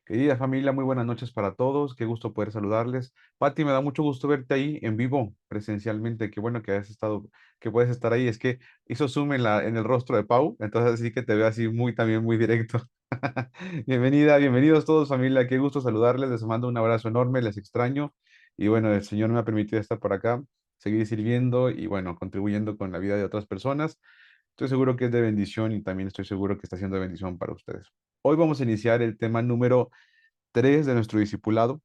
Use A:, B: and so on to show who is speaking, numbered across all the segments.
A: Querida familia, muy buenas noches para todos. Qué gusto poder saludarles. Pati, me da mucho gusto verte ahí en vivo, presencialmente. Qué bueno que has estado, que puedes estar ahí. Es que hizo zoom en el rostro de Pau, entonces sí que te veo así muy también muy directo. Bienvenida, bienvenidos todos, familia. Qué gusto saludarles. Les mando un abrazo enorme, les extraño. Y bueno, el Señor me ha permitido estar por acá, seguir sirviendo y bueno, contribuyendo con la vida de otras personas. Estoy seguro que es de bendición y también estoy seguro que está siendo de bendición para ustedes. Hoy vamos a iniciar el tema número 3 de nuestro discipulado,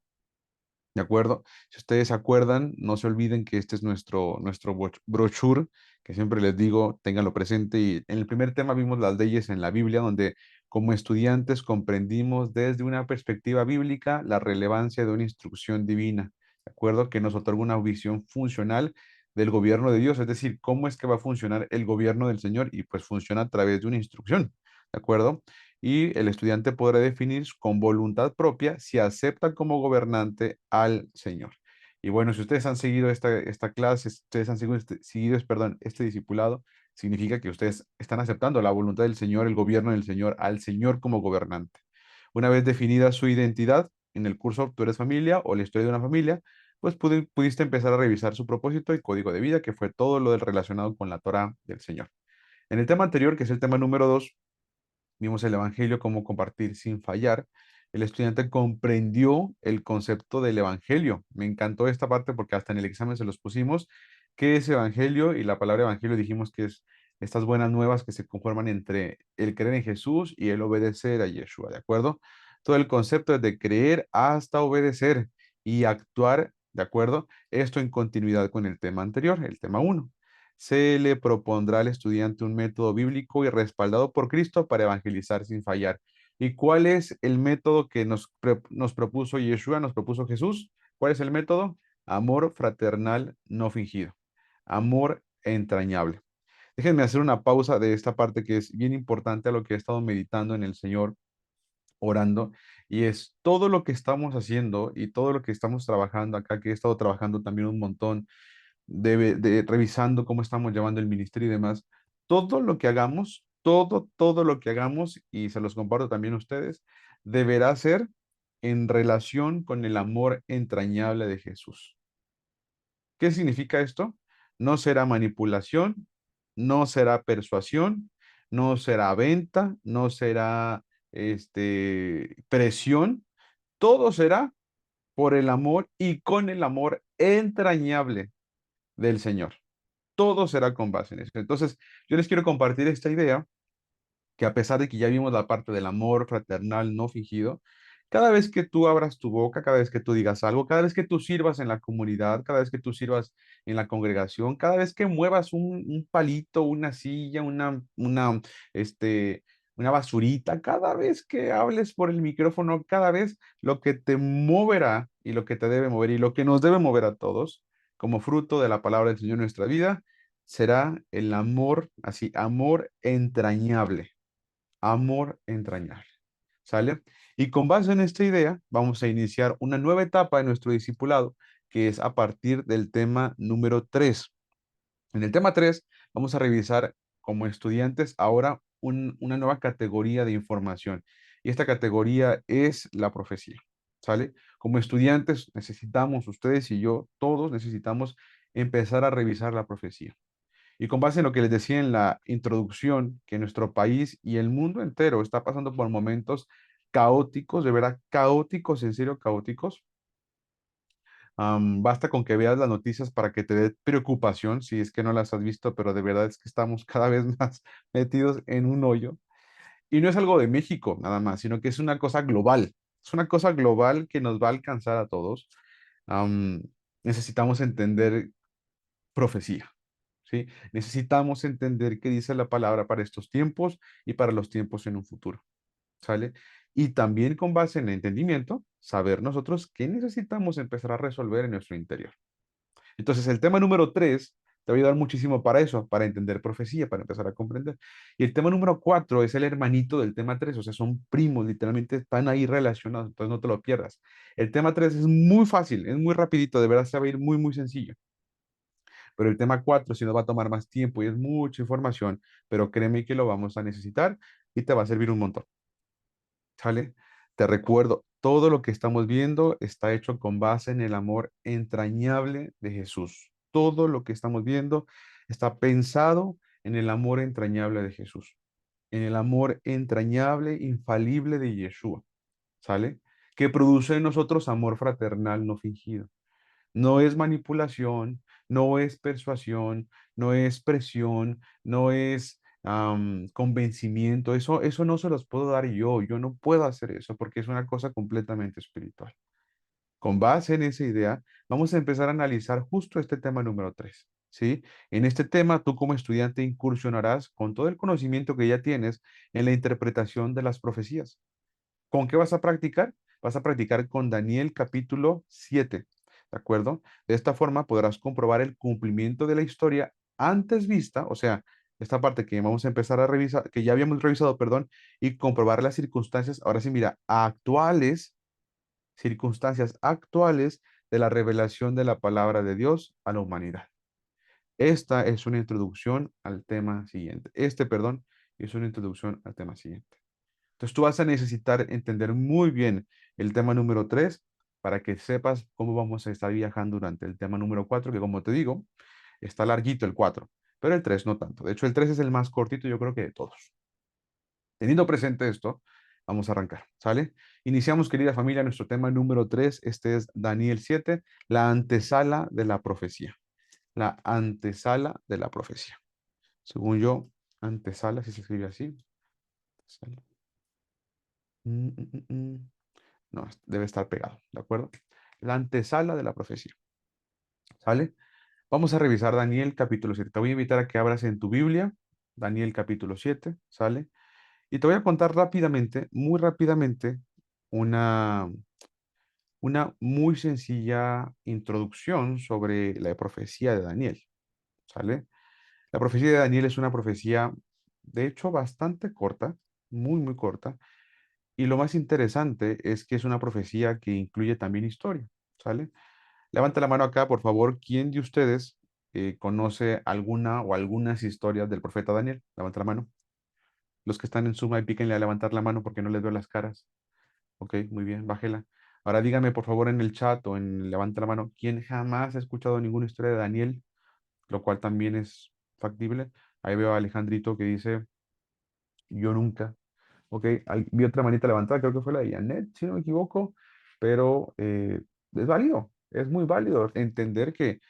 A: ¿de acuerdo? Si ustedes se acuerdan, no se olviden que este es nuestro brochure, que siempre les digo, ténganlo presente. Y en el primer tema vimos las leyes en la Biblia, donde como estudiantes comprendimos desde una perspectiva bíblica la relevancia de una instrucción divina, ¿de acuerdo? Que nos otorga una visión funcional del gobierno de Dios, es decir, cómo es que va a funcionar el gobierno del Señor y pues funciona a través de una instrucción, ¿de acuerdo? Y el estudiante podrá definir con voluntad propia si acepta como gobernante al Señor. Y bueno, si ustedes han seguido esta clase, si ustedes han perdón, este discipulado, significa que ustedes están aceptando la voluntad del Señor, el gobierno del Señor, al Señor como gobernante. Una vez definida su identidad en el curso Tú eres familia o la historia de una familia, pues pudiste empezar a revisar su propósito y código de vida, que fue todo lo del relacionado con la Torah del Señor. En el tema anterior, que es el tema número 2, vimos el Evangelio como compartir sin fallar. El estudiante comprendió el concepto del Evangelio. Me encantó esta parte porque hasta en el examen se los pusimos. ¿Qué es Evangelio? Y la palabra Evangelio dijimos que es estas buenas nuevas que se conforman entre el creer en Jesús y el obedecer a Yeshua, ¿de acuerdo? Todo el concepto es de creer hasta obedecer y actuar, ¿de acuerdo? Esto en continuidad con el tema anterior, el tema uno. Se le propondrá al estudiante un método bíblico y respaldado por Cristo para evangelizar sin fallar. ¿Y cuál es el método que nos propuso Yeshua, nos propuso Jesús? ¿Cuál es el método? Amor fraternal no fingido. Amor entrañable. Déjenme hacer una pausa de esta parte que es bien importante a lo que he estado meditando en el Señor, orando, y es todo lo que estamos haciendo y todo lo que estamos trabajando acá, que he estado trabajando también un montón revisando cómo estamos llevando el ministerio y demás, todo lo que hagamos, todo lo que hagamos, y se los comparto también a ustedes, deberá ser en relación con el amor entrañable de Jesús. ¿Qué significa esto? No será manipulación, no será persuasión, no será venta, no será presión, todo será por el amor y con el amor entrañable del Señor. Todo será con base en eso. Entonces, yo les quiero compartir esta idea que a pesar de que ya vimos la parte del amor fraternal no fingido, cada vez que tú abras tu boca, cada vez que tú digas algo, cada vez que tú sirvas en la comunidad, cada vez que tú sirvas en la congregación, cada vez que muevas un palito, una silla, este, una basurita, cada vez que hables por el micrófono, cada vez lo que te moverá y lo que te debe mover y lo que nos debe mover a todos como fruto de la palabra del Señor en nuestra vida será el amor, así, amor entrañable, amor entrañable. ¿Sale? Y con base en esta idea, vamos a iniciar una nueva etapa de nuestro discipulado, que es a partir del tema número 3. En el tema 3 vamos a revisar como estudiantes ahora una nueva categoría de información. Y esta categoría es la profecía. ¿Sale? Como estudiantes necesitamos, ustedes y yo, todos necesitamos empezar a revisar la profecía. Y con base en lo que les decía en la introducción, que nuestro país y el mundo entero está pasando por momentos caóticos, de verdad, caóticos, en serio, caóticos. Basta con que veas las noticias para que te dé preocupación, si es que no las has visto, pero de verdad es que estamos cada vez más metidos en un hoyo. Y no es algo de México nada más, sino que es una cosa global. Es una cosa global que nos va a alcanzar a todos. Am, Necesitamos entender profecía. ¿Sí? Necesitamos entender qué dice la palabra para estos tiempos y para los tiempos en un futuro, ¿sale? Y también con base en el entendimiento, saber nosotros qué necesitamos empezar a resolver en nuestro interior. Entonces, el tema número 3 te va a ayudar muchísimo para eso, para entender profecía, para empezar a comprender. Y el tema número 4 es el hermanito del tema 3, o sea, son primos, literalmente están ahí relacionados, entonces no te lo pierdas. El tema 3 es muy fácil, es muy rapidito, de verdad se va a ir muy, muy sencillo. Pero el tema 4 sí nos va a tomar más tiempo y es mucha información, pero créeme que lo vamos a necesitar y te va a servir un montón. ¿Sale? Te recuerdo, Todo lo que estamos viendo está hecho con base en el amor entrañable de Jesús. Todo lo que estamos viendo está pensado en el amor entrañable de Jesús, en el amor entrañable, infalible de Yeshua, ¿sale? Que produce en nosotros amor fraternal no fingido. No es manipulación, no es persuasión, no es presión, no es convencimiento. Eso no se los puedo dar yo. Yo no puedo hacer eso porque es una cosa completamente espiritual. Con base en esa idea, vamos a empezar a analizar justo este tema número 3. ¿Sí? En este tema, tú como estudiante incursionarás con todo el conocimiento que ya tienes en la interpretación de las profecías. ¿Con qué vas a practicar? Vas a practicar con Daniel capítulo 7, ¿de acuerdo? De esta forma podrás comprobar el cumplimiento de la historia antes vista, o sea, esta parte que vamos a empezar a revisar, que ya habíamos revisado, perdón, y comprobar las circunstancias, ahora sí, mira, actuales, circunstancias actuales de la revelación de la palabra de Dios a la humanidad. Esta es una introducción al tema siguiente. Perdón, es una introducción al tema siguiente. Entonces tú vas a necesitar entender muy bien el tema número 3 para que sepas cómo vamos a estar viajando durante el tema número 4, que como te digo, está larguito el 4, pero el 3 no tanto. De hecho, el 3 es el más cortito, yo creo que de todos. Teniendo presente esto, vamos a arrancar, ¿sale? Iniciamos, querida familia, nuestro tema número 3. Este es Daniel 7, la antesala de la profecía. La antesala de la profecía. Según yo, antesala, si se escribe así. Antesala. Mm, mm, mm, mm. No, debe estar pegado, ¿de acuerdo? La antesala de la profecía, ¿sale? Vamos a revisar Daniel capítulo 7. Te voy a invitar a que abras en tu Biblia, Daniel capítulo 7, ¿sale? Y te voy a contar rápidamente, muy rápidamente, una, una muy sencilla introducción sobre la profecía de Daniel, ¿sale? La profecía de Daniel es una profecía, de hecho, bastante corta, muy, muy corta. Y lo más interesante es que es una profecía que incluye también historia, ¿sale? Levanta la mano acá, por favor. ¿Quién de ustedes conoce alguna o algunas historias del profeta Daniel? Levanta la mano. Los que están en Zoom, ahí píquenle a levantar la mano porque no les veo las caras. Ok, muy bien, bájela. Ahora dígame, por favor, en el chat o en levanta la mano, ¿quién jamás ha escuchado ninguna historia de Daniel? Lo cual también es factible. Ahí veo a Alejandrito que dice, yo nunca. Ok, vi otra manita levantada, creo que fue la de Janet, si no me equivoco, pero es válido, es muy válido entender que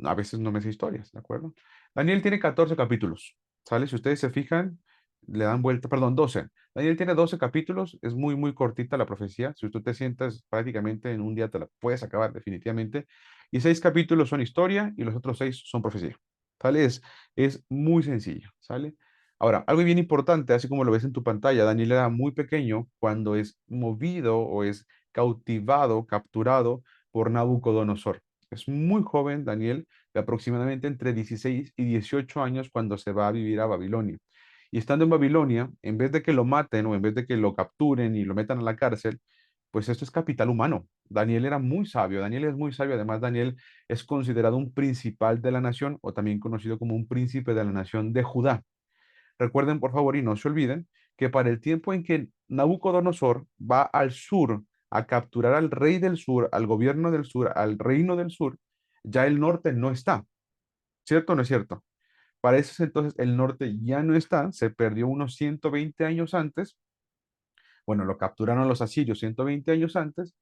A: a veces no me sé historias, ¿de acuerdo? Daniel tiene 14 capítulos, ¿sale? Si ustedes se fijan, le dan vuelta, perdón, 12. Daniel tiene 12 capítulos, es muy, muy cortita la profecía. Si tú te sientas prácticamente en un día, te la puedes acabar definitivamente. Y 6 capítulos son historia y los otros 6 son profecía, ¿sale? Es muy sencillo, ¿sale? Ahora, algo bien importante, así como lo ves en tu pantalla, Daniel era muy pequeño cuando es movido o es cautivado, capturado por Nabucodonosor. Es muy joven Daniel, de aproximadamente entre 16 y 18 años cuando se va a vivir a Babilonia. Y estando en Babilonia, en vez de que lo maten o en vez de que lo capturen y lo metan a la cárcel, pues esto es capital humano. Daniel era muy sabio, Daniel es muy sabio, además Daniel es considerado un principal de la nación o también conocido como un príncipe de la nación de Judá. Recuerden, por favor, y no se olviden, que para el tiempo en que Nabucodonosor va al sur a capturar al rey del sur, al gobierno del sur, al reino del sur, ya el norte no está. ¿Cierto o no es cierto? Para eso entonces el norte ya no está, se perdió unos 120 años antes. Bueno, lo capturaron los asirios 120 años antes.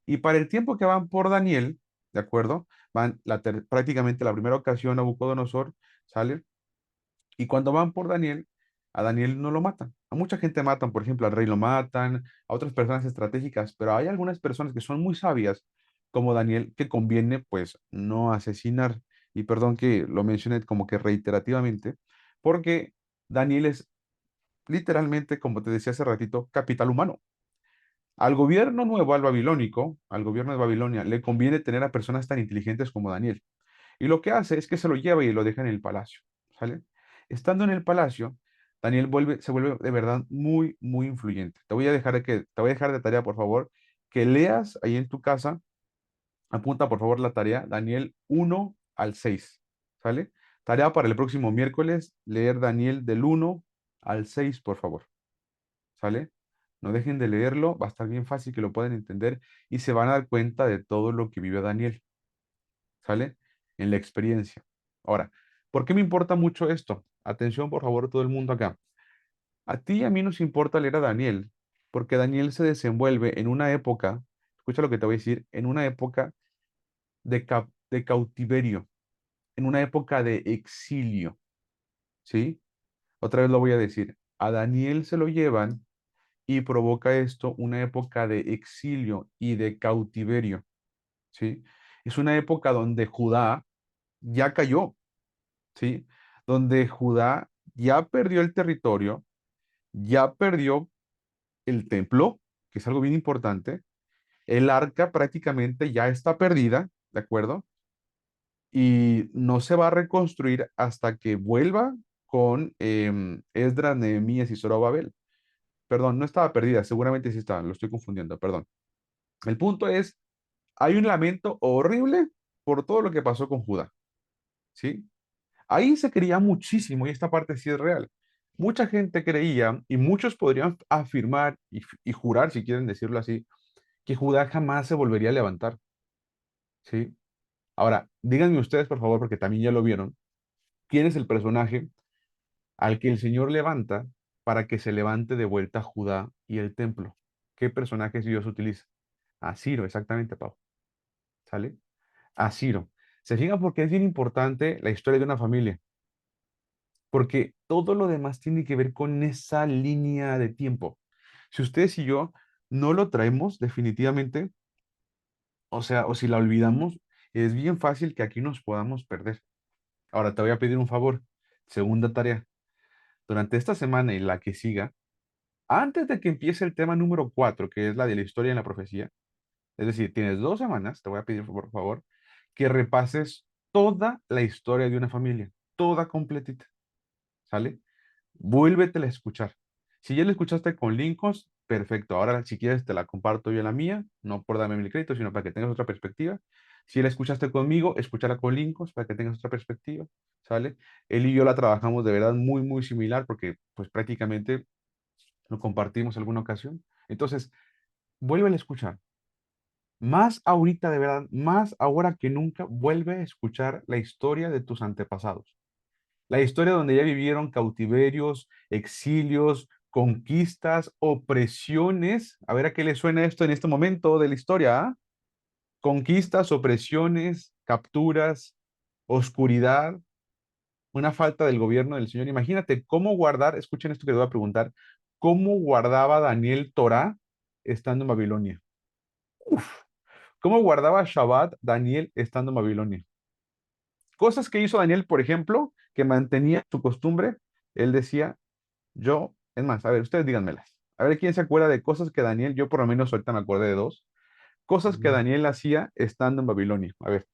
A: Y para el tiempo que van por Daniel, ¿de acuerdo? Van prácticamente la primera ocasión Nabucodonosor sale. Y cuando van por Daniel, a Daniel no lo matan. A mucha gente matan, por ejemplo, al rey lo matan, a otras personas estratégicas, pero hay algunas personas que son muy sabias, como Daniel, que conviene pues no asesinar. Y perdón que lo mencioné como que reiterativamente, porque Daniel es literalmente, como te decía hace ratito, capital humano. Al gobierno nuevo, al babilónico, al gobierno de Babilonia, le conviene tener a personas tan inteligentes como Daniel. Y lo que hace es que se lo lleva y lo deja en el palacio, ¿sale? Estando en el palacio, Daniel se vuelve de verdad muy, muy influyente. Te voy a dejar de tarea, por favor, que leas ahí en tu casa, apunta por favor la tarea, Daniel 1 al 6, ¿sale? Tarea para el próximo miércoles, leer Daniel del 1 al 6, por favor, ¿sale? No dejen de leerlo, va a estar bien fácil que lo puedan entender y se van a dar cuenta de todo lo que vivió Daniel, ¿sale? En la experiencia. Ahora, ¿por qué me importa mucho esto? Atención, por favor, todo el mundo acá. A ti y a mí nos importa leer a Daniel, porque Daniel se desenvuelve en una época, escucha lo que te voy a decir, en una época de cautiverio, en una época de exilio, ¿sí? Otra vez lo voy a decir. A Daniel se lo llevan y provoca esto una época de exilio y de cautiverio, ¿sí? Es una época donde Judá ya cayó, ¿sí? Donde Judá ya perdió el territorio, ya perdió el templo, que es algo bien importante. El arca prácticamente ya está perdida, ¿de acuerdo? Y no se va a reconstruir hasta que vuelva con Esdras, Nehemías y Zorobabel. Perdón, no estaba perdida, seguramente sí estaba, lo estoy confundiendo, perdón. El punto es, hay un lamento horrible por todo lo que pasó con Judá, ¿sí? Ahí se creía muchísimo, y esta parte sí es real. Mucha gente creía, y muchos podrían afirmar y jurar, si quieren decirlo así, que Judá jamás se volvería a levantar, ¿sí? Ahora, díganme ustedes, por favor, porque también ya lo vieron, ¿quién es el personaje al que el Señor levanta para que se levante de vuelta Judá y el templo? ¿Qué personajes Dios utiliza? A Ciro, exactamente, Pau. ¿Sale? A Ciro. Se fijan porque es bien importante la historia de una familia, porque todo lo demás tiene que ver con esa línea de tiempo. Si ustedes y yo no lo traemos, definitivamente, o sea, o si la olvidamos, es bien fácil que aquí nos podamos perder. Ahora te voy a pedir un favor. Segunda tarea. Durante esta semana y la que siga, antes de que empiece el tema número 4, que es la de la historia en la profecía, es decir, tienes 2 semanas, te voy a pedir por favor que repases toda la historia de una familia, toda completita, ¿sale? Vuélvetela a escuchar. Si ya la escuchaste con Lincoln, perfecto. Ahora, si quieres, te la comparto yo la mía, no por darme el crédito, sino para que tengas otra perspectiva. Si la escuchaste conmigo, escúchala con Lincoln para que tengas otra perspectiva, ¿sale? Él y yo la trabajamos de verdad muy, muy similar porque, pues, prácticamente lo compartimos alguna ocasión. Entonces, vuelve a escuchar. Más ahorita, de verdad, más ahora que nunca, vuelve a escuchar la historia de tus antepasados. La historia donde ya vivieron cautiverios, exilios, conquistas, opresiones. A ver a qué le suena esto en este momento de la historia, ¿ah? Conquistas, opresiones, capturas, oscuridad, una falta del gobierno del Señor. Imagínate cómo guardar, escuchen esto que te voy a preguntar, cómo guardaba Daniel Torah estando en Babilonia. ¿Cómo guardaba Shabbat Daniel estando en Babilonia? Cosas que hizo Daniel, por ejemplo, que mantenía su costumbre. Él decía, yo, es más, a ver, ustedes díganmelas. A ver quién se acuerda de cosas que Daniel, yo por lo menos ahorita me acordé de dos, cosas que Daniel hacía estando en Babilonia. A ver,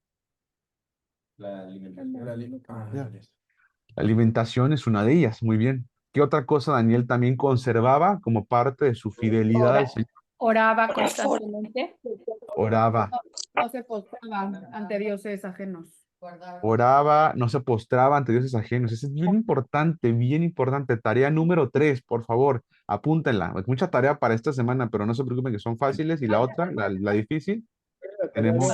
B: La alimentación.
A: ya. La alimentación es una de ellas, muy bien. ¿Qué otra cosa Daniel también conservaba como parte de su fidelidad al
C: Ora-
A: Señor?
C: oraba constantemente,
A: Oraba,
C: no se postraba ante dioses ajenos.
A: oraba, no se postraba ante dioses ajenos. Eso es bien importante, bien importante. Tarea número 3, por favor, apúntenla. Hay mucha tarea para esta semana, pero no se preocupen que son fáciles. Y la otra, la difícil, tenemos.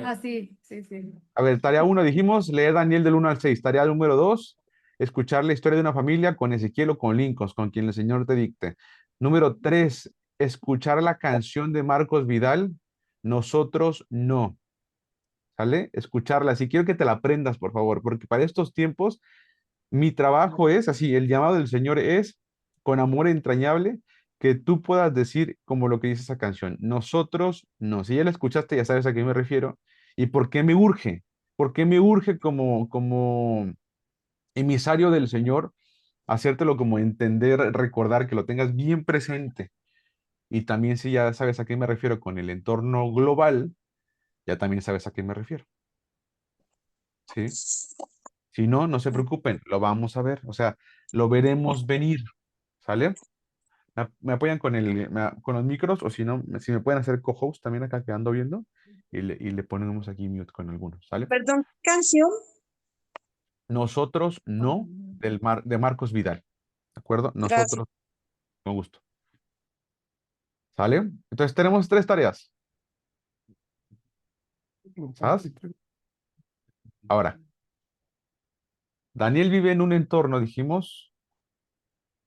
C: Ah, sí, sí, sí.
A: A ver, tarea 1 dijimos, leer Daniel del 1 al 6. Tarea número 2, escuchar la historia de una familia con Ezequiel o con Lincoln, con quien el Señor te dicte. Número 3, escuchar la canción de Marcos Vidal, Nosotros no. ¿Sale? Escucharla. Si quiero que te la aprendas, por favor, porque para estos tiempos mi trabajo es así, el llamado del Señor es, con amor entrañable, que tú puedas decir como lo que dice esa canción. Nosotros no. Si ya la escuchaste, ya sabes a qué me refiero. ¿Y por qué me urge? ¿Por qué me urge como emisario del Señor hacértelo como entender, recordar, que lo tengas bien presente? Y también si ya sabes a qué me refiero con el entorno global, ya también sabes a qué me refiero. ¿Sí? Si no, no se preocupen, lo vamos a ver, o sea, lo veremos venir, ¿sale? Me apoyan con con los micros, o si no, si me pueden hacer co-host también acá que ando viendo, y le ponemos aquí mute con algunos, ¿sale?
D: Perdón, ¿qué canción?
A: Nosotros no, de Marcos Vidal, ¿de acuerdo?
D: Gracias.
A: Nosotros, con gusto. ¿Sale? Entonces tenemos tres tareas. ¿Sabes? Ahora, Daniel vive en un entorno, dijimos,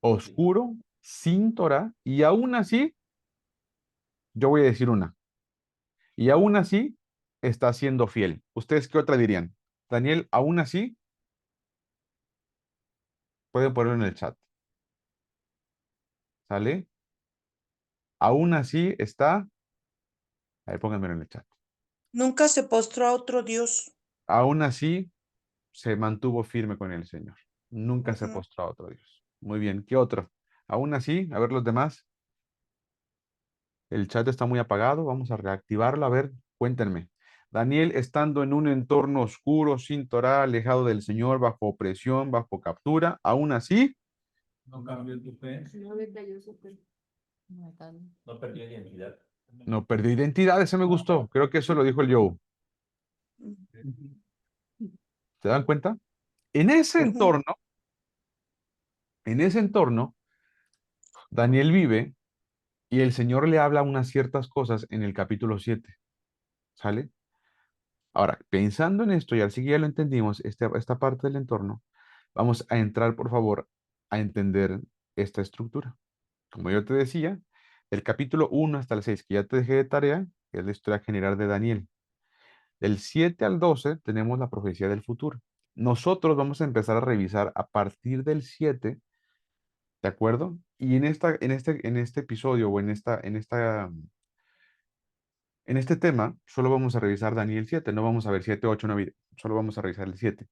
A: oscuro, sin Torah, y aún así, yo voy a decir una, y aún así está siendo fiel. ¿Ustedes qué otra dirían? Daniel, aún así, pueden ponerlo en el chat, ¿sale? Aún así está, a ver, pónganmelo en el chat.
D: Nunca se postró a otro Dios.
A: Aún así, se mantuvo firme con el Señor. Nunca se
D: Ujú.
A: postró a otro Dios. Muy bien, ¿qué otro? Aún así, a ver los demás. El chat está muy apagado, vamos a reactivarlo. A ver, cuéntenme. Daniel, estando en un entorno oscuro, sin Torah, alejado del Señor, bajo opresión, bajo captura, aún así,
B: No cambió tu fe,
C: No decayó su fe.
B: no perdió identidad.
A: no perdió identidad. Ese me gustó. Creo que eso lo dijo el Joe. ¿Se dan cuenta? En ese
D: Ujú.
A: entorno, en ese entorno, Daniel vive y el Señor le habla unas ciertas cosas en el capítulo 7. ¿Sale? Ahora, pensando en esto, y así que ya lo entendimos, esta parte del entorno, vamos a entrar, por favor, a entender esta estructura. Como yo te decía, del capítulo 1 hasta el 6, que ya te dejé de tarea, es la historia general de Daniel. Del 7 al 12 tenemos la profecía del futuro. Nosotros vamos a empezar a revisar a partir del 7, ¿de acuerdo? Y en este episodio o en este tema, solo vamos a revisar Daniel 7, no vamos a ver 7, 8, 9, solo vamos a revisar el 7.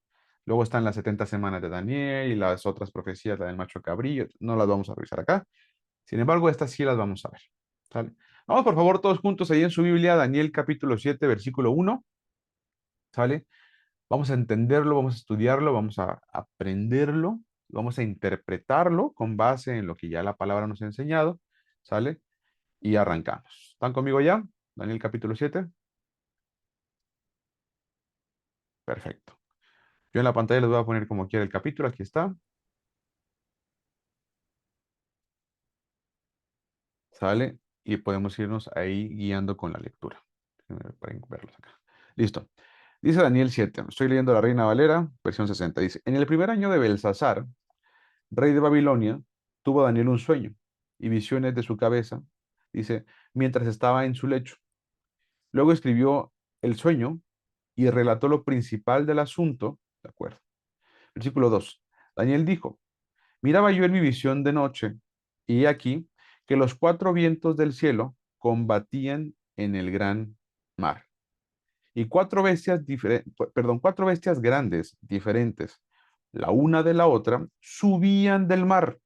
A: Luego están las 70 semanas de Daniel y las otras profecías, la del macho cabrillo, no las vamos a revisar acá. Sin embargo, estas sí las vamos a ver. ¿Sale? Vamos, por favor, todos juntos ahí en su Biblia, Daniel capítulo 7, versículo 1. ¿Sale? Vamos a entenderlo, vamos a estudiarlo, vamos a aprenderlo, vamos a interpretarlo con base en lo que ya la palabra nos ha enseñado. ¿Sale? Y arrancamos. ¿Están conmigo ya? Daniel capítulo 7. Perfecto. Yo en la pantalla les voy a poner como quiera el capítulo. Aquí está. Sale. Y podemos irnos ahí guiando con la lectura. Para verlos acá. Listo. Dice Daniel 7. Estoy leyendo la Reina Valera, versión 60. Dice, en el primer año de Belsasar, rey de Babilonia, tuvo Daniel un sueño y visiones de su cabeza. Dice, mientras estaba en su lecho. Luego escribió el sueño y relató lo principal del asunto. De acuerdo. Versículo 2. Daniel dijo, miraba yo en mi visión de noche, y he aquí que los cuatro vientos del cielo combatían en el gran mar. Y cuatro bestias grandes, diferentes, la una de la otra, subían del mar.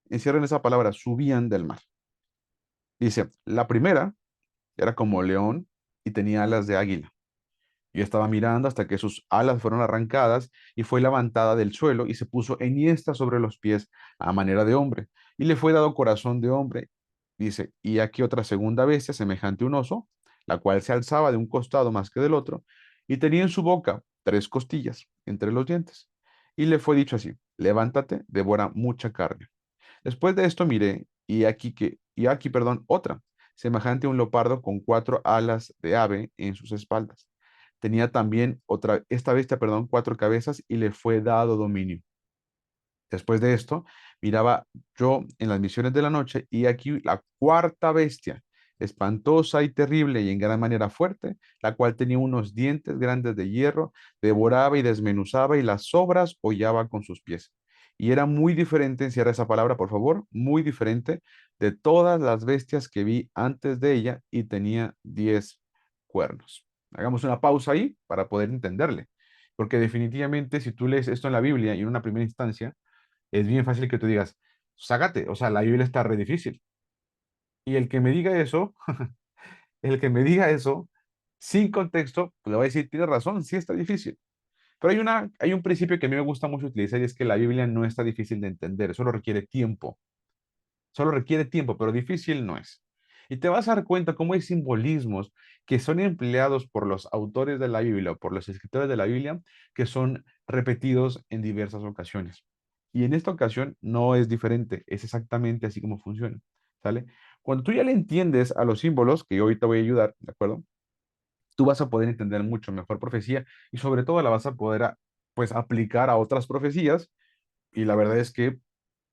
A: Encierren esa palabra, subían del mar. Dice, la primera era como león y tenía alas de águila. Yo estaba mirando hasta que sus alas fueron arrancadas y fue levantada del suelo y se puso enhiesta sobre los pies a manera de hombre. Y le fue dado corazón de hombre. Dice, y aquí otra segunda bestia semejante a un oso, la cual se alzaba de un costado más que del otro, y tenía en su boca tres costillas entre los dientes. Y le fue dicho así, levántate, devora mucha carne. Después de esto miré, perdón, otra, semejante a un leopardo con cuatro alas de ave en sus espaldas. Tenía también esta bestia, perdón, cuatro cabezas y le fue dado dominio. Después de esto, miraba yo en las visiones de la noche y aquí la cuarta bestia, espantosa y terrible y en gran manera fuerte, la cual tenía unos dientes grandes de hierro, devoraba y desmenuzaba y las sobras hollaba con sus pies. Y era muy diferente, encierra esa palabra, por favor, muy diferente de todas las bestias que vi antes de ella y tenía 10 cuernos. Hagamos una pausa ahí para poder entenderle, porque definitivamente si tú lees esto en la Biblia y en una primera instancia, es bien fácil que tú digas, sácate, o sea, la Biblia está re difícil. Y el que me diga eso, el que me diga eso, sin contexto, pues le voy a decir, tienes razón, sí está difícil. Pero hay un principio que a mí me gusta mucho utilizar y es que la Biblia no está difícil de entender, solo requiere tiempo, pero difícil no es. Y te vas a dar cuenta cómo hay simbolismos que son empleados por los autores de la Biblia o por los escritores de la Biblia que son repetidos en diversas ocasiones. Y en esta ocasión no es diferente, es exactamente así como funciona, ¿sale? Cuando tú ya le entiendes a los símbolos, que yo ahorita voy a ayudar, ¿de acuerdo? Tú vas a poder entender mucho mejor profecía y sobre todo la vas a poder, pues, aplicar a otras profecías y la verdad es que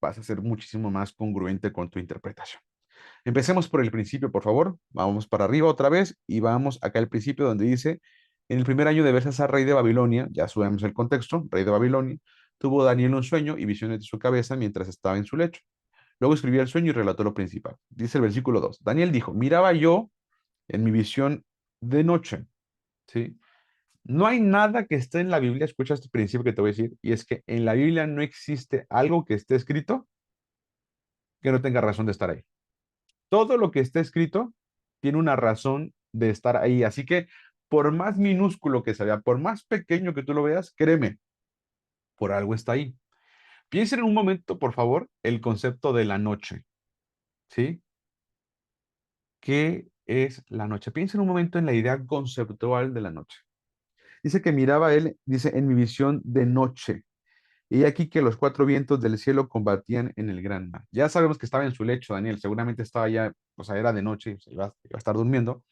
A: vas a ser muchísimo más congruente con tu interpretación. Empecemos por el principio, por favor. Vamos para arriba otra vez y vamos acá al principio donde dice, en el primer año de Belsasar, rey de Babilonia, ya subimos el contexto, rey de Babilonia, tuvo Daniel un sueño y visiones de su cabeza mientras estaba en su lecho. Luego escribió el sueño y relató lo principal. Dice el versículo 2. Daniel dijo, miraba yo en mi visión de noche, ¿sí? No hay nada que esté en la Biblia, escucha este principio que te voy a decir, y es que en la Biblia no existe algo que esté escrito que no tenga razón de estar ahí. Todo lo que esté escrito tiene una razón de estar ahí. Así que por más minúsculo que sea, por más pequeño que tú lo veas, créeme, por algo está ahí. Piensen en un momento, por favor, el concepto de la noche, ¿sí? ¿Qué es la noche? Piensen un momento en la idea conceptual de la noche. Dice que miraba él, dice, en mi visión de noche. Y aquí que los cuatro vientos del cielo combatían en el gran mar. Ya sabemos que estaba en su lecho, Daniel. Seguramente estaba ya, o sea, era de noche, iba a estar durmiendo.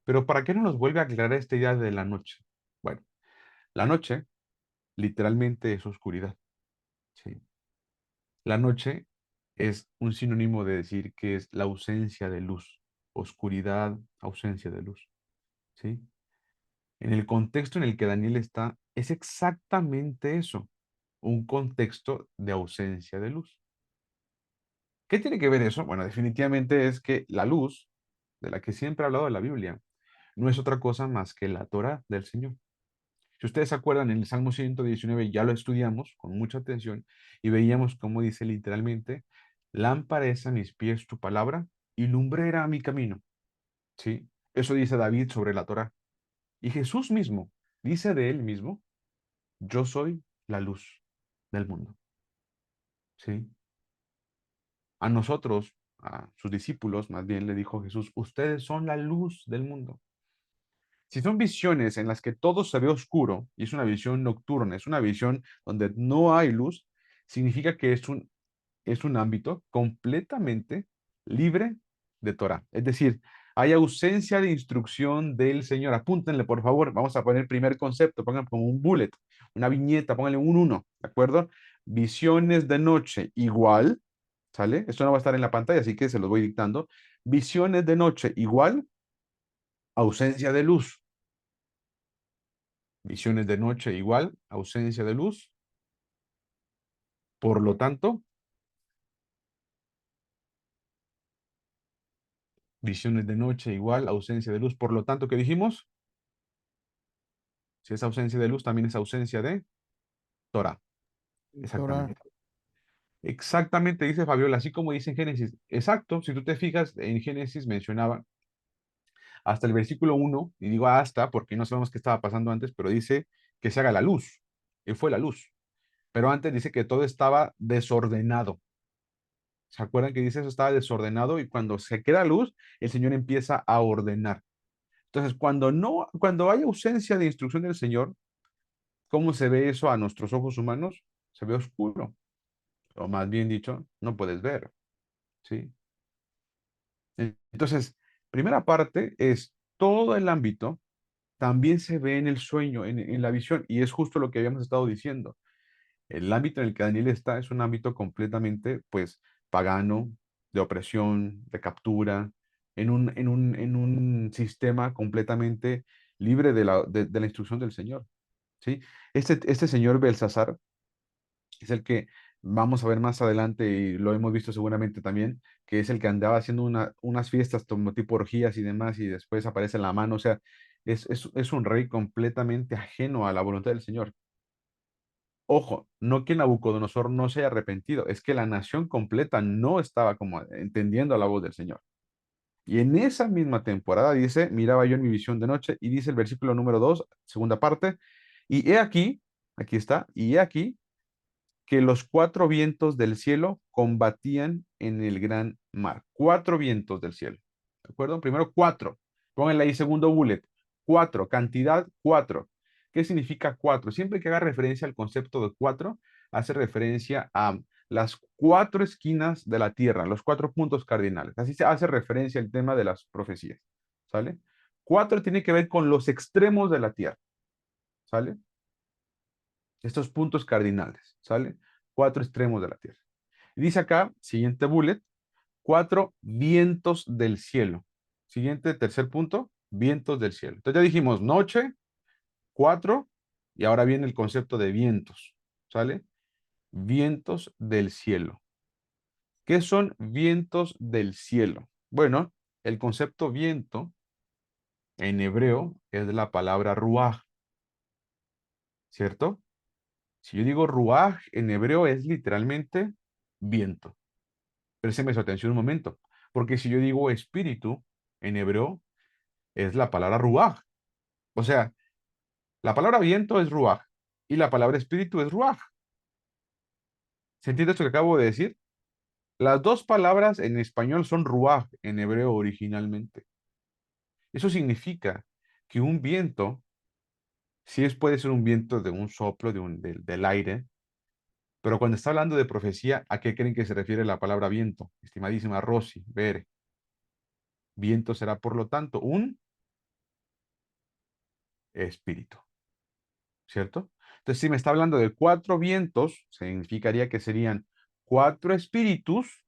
A: Pero ¿para qué no nos vuelve a aclarar esta idea de la noche? Bueno, la noche literalmente es oscuridad. ¿Sí? La noche es un sinónimo de decir que es la ausencia de luz. Oscuridad, ausencia de luz. ¿Sí? En el contexto en el que Daniel está, es exactamente eso, un contexto de ausencia de luz. ¿Qué tiene que ver eso? Bueno, definitivamente es que la luz, de la que siempre ha hablado la Biblia, no es otra cosa más que la Torah del Señor. Si ustedes se acuerdan, en el Salmo 119 ya lo estudiamos con mucha atención y veíamos cómo dice literalmente, lámpara es a mis pies tu palabra y lumbrera a mi camino. ¿Sí? Eso dice David sobre la Torah. Y Jesús mismo dice de él mismo, yo soy la luz del mundo. ¿Sí? A nosotros, a sus discípulos, más bien le dijo Jesús, ustedes son la luz del mundo. Si son visiones en las que todo se ve oscuro y es una visión nocturna, es una visión donde no hay luz, significa que es un ámbito completamente libre de Torah. Es decir, hay ausencia de instrucción del Señor. Apúntenle, por favor. Vamos a poner el primer concepto. Pongan como un bullet, una viñeta, pónganle un uno, ¿de acuerdo? Visiones de noche igual, ¿sale? Esto no va a estar en la pantalla, así que se los voy dictando. Visiones de noche igual, ausencia de luz. Visiones de noche igual, ausencia de luz. Por lo tanto, visiones de noche igual, ausencia de luz. Por lo tanto, ¿qué dijimos? Si es ausencia de luz, también es ausencia de Torah.
E: Torah.
A: Exactamente. Exactamente, dice Fabiola, así como dice en Génesis. Exacto, si tú te fijas, en Génesis mencionaba hasta el versículo 1, y digo hasta porque no sabemos qué estaba pasando antes, pero dice que se haga la luz. Él fue la luz. Pero antes dice que todo estaba desordenado. ¿Se acuerdan que dice eso? Estaba desordenado y cuando se crea luz, el Señor empieza a ordenar. Entonces, cuando hay ausencia de instrucción del Señor, ¿cómo se ve eso a nuestros ojos humanos? Se ve oscuro, o más bien dicho, no puedes ver, ¿sí? Entonces, primera parte es todo el ámbito también se ve en el sueño, en la visión, y es justo lo que habíamos estado diciendo. El ámbito en el que Daniel está es un ámbito completamente, pues, pagano, de opresión, de captura, en un sistema completamente libre de la instrucción del Señor, ¿sí? Este señor Belsasar es el que vamos a ver más adelante y lo hemos visto seguramente también, que es el que andaba haciendo unas fiestas como tipo orgías y demás y después aparece en la mano, o sea, es un rey completamente ajeno a la voluntad del Señor. Ojo, no que Nabucodonosor no se haya arrepentido, es que la nación completa no estaba como entendiendo la voz del Señor. Y en esa misma temporada dice, miraba yo en mi visión de noche, y dice el versículo número 2 segunda parte, y he aquí está, y he aquí que los cuatro vientos del cielo combatían en el gran mar. Cuatro vientos del cielo. ¿De acuerdo? Primero cuatro. Pónganle ahí segundo bullet. Cuatro. Cantidad cuatro. ¿Qué significa cuatro? Siempre que haga referencia al concepto de cuatro, hace referencia a las 4 esquinas de la tierra, los 4 puntos cardinales. Así se hace referencia al tema de las profecías, ¿sale? 4 tiene que ver con los extremos de la tierra, ¿sale? Estos puntos cardinales, ¿sale? 4 extremos de la tierra. Y dice acá, siguiente bullet, 4 vientos del cielo. Siguiente, tercer punto, vientos del cielo. Entonces ya dijimos noche, 4, y ahora viene el concepto de vientos, ¿sale? Vientos del cielo. ¿Qué son vientos del cielo? Bueno, el concepto viento en hebreo es de la palabra ruaj, ¿cierto? Si yo digo ruaj en hebreo es literalmente viento. Présteme su atención un momento, porque si yo digo espíritu en hebreo es la palabra ruaj. O sea, la palabra viento es ruaj y la palabra espíritu es ruaj. ¿Se entiende esto que acabo de decir? Las dos palabras en español son ruaj en hebreo originalmente. Eso significa que un viento, sí puede ser un viento de un soplo, del aire, pero cuando está hablando de profecía, ¿a qué creen que se refiere la palabra viento? Estimadísima Rosy, Bere. Viento será, por lo tanto, un espíritu, ¿cierto? Entonces, si me está hablando de 4 vientos, significaría que serían 4 espíritus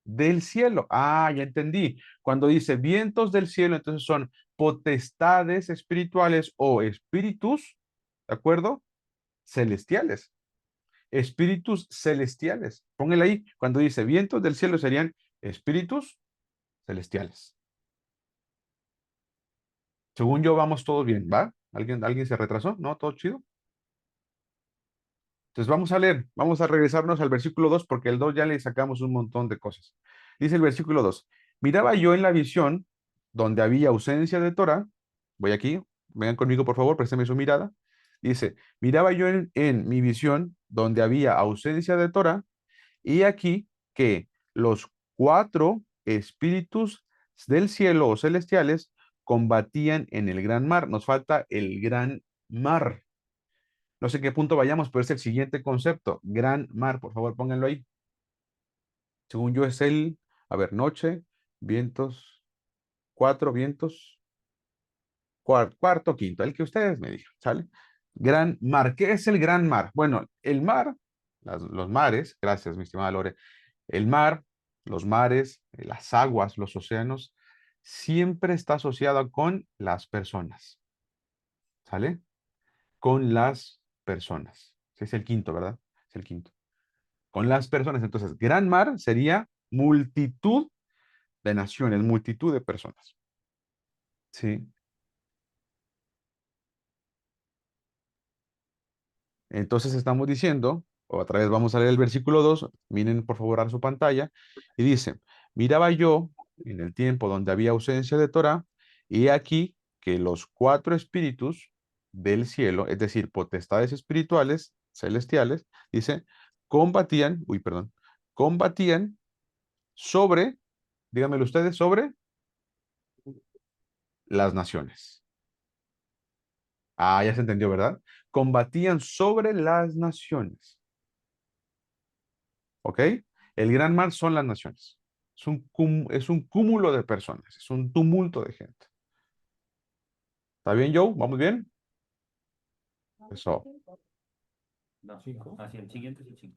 A: del cielo. Ah, ya entendí. Cuando dice vientos del cielo, entonces son potestades espirituales o espíritus, ¿de acuerdo? Celestiales. Espíritus celestiales. Póngale ahí. Cuando dice vientos del cielo serían espíritus celestiales. Según yo, vamos todos bien, ¿va? ¿Alguien se retrasó? ¿No? ¿Todo chido? Entonces vamos a leer, vamos a regresarnos al versículo 2 porque el 2 ya le sacamos un montón de cosas. Dice el versículo 2, miraba yo en la visión donde había ausencia de Torah, voy aquí, vengan conmigo por favor, présteme su mirada. Dice, miraba yo en mi visión donde había ausencia de Torah, y aquí que los 4 espíritus del cielo o celestiales combatían en el gran mar. Nos falta el gran mar. No sé qué punto vayamos, pero es el siguiente concepto. Gran mar, por favor, pónganlo ahí. Según yo es a ver, noche, vientos, 4 vientos, cuarto, quinto, el que ustedes me digan, ¿sale? Gran mar. ¿Qué es el gran mar? Bueno, el mar, los mares, gracias, mi estimada Lore, el mar, los mares, las aguas, los océanos, siempre está asociado con las personas, ¿sale? Con las personas. Ese es el quinto, ¿verdad? Es el quinto. Con las personas. Entonces, gran mar sería multitud de naciones, multitud de personas. ¿Sí? Entonces estamos diciendo, o otra vez vamos a leer el versículo 2, miren por favor a su pantalla, y dice, miraba yo en el tiempo donde había ausencia de Torah, y aquí que los 4 espíritus del cielo, es decir, potestades espirituales, celestiales, dice, combatían sobre, díganmelo ustedes, sobre las naciones. Ah, ya se entendió, ¿verdad? Combatían sobre las naciones. ¿Ok? El gran mar son las naciones. Es un cúmulo de personas, es un tumulto de gente. ¿Está bien, Joe? ¿Vamos bien? Eso.
B: No, hacia el siguiente es el 5.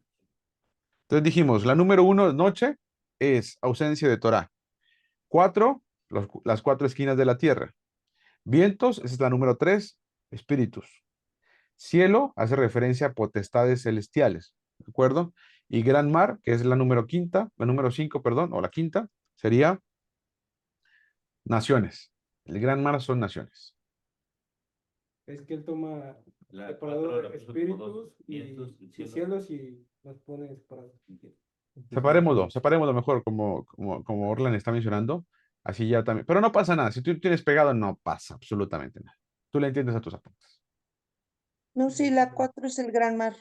A: Entonces dijimos, la número 1, noche, es ausencia de Torah. 4, las 4 esquinas de la tierra. Vientos, esa es la número 3, espíritus. Cielo hace referencia a potestades celestiales, ¿de acuerdo? Y gran mar, que es la número 5, perdón, o la quinta, sería naciones. El gran mar son naciones.
E: Es que él toma
B: La
E: separado
B: cuatro la puso como
E: espíritus
B: dos, vientos y
E: y
B: cielos.
E: cielos y los pone separados.
A: Separémoslo mejor, como Orlan está mencionando. Así ya también. Pero no pasa nada. Si tú tienes pegado, no pasa absolutamente nada. Tú le entiendes a tus apuntes.
D: No, sí, la 4 es el gran mar.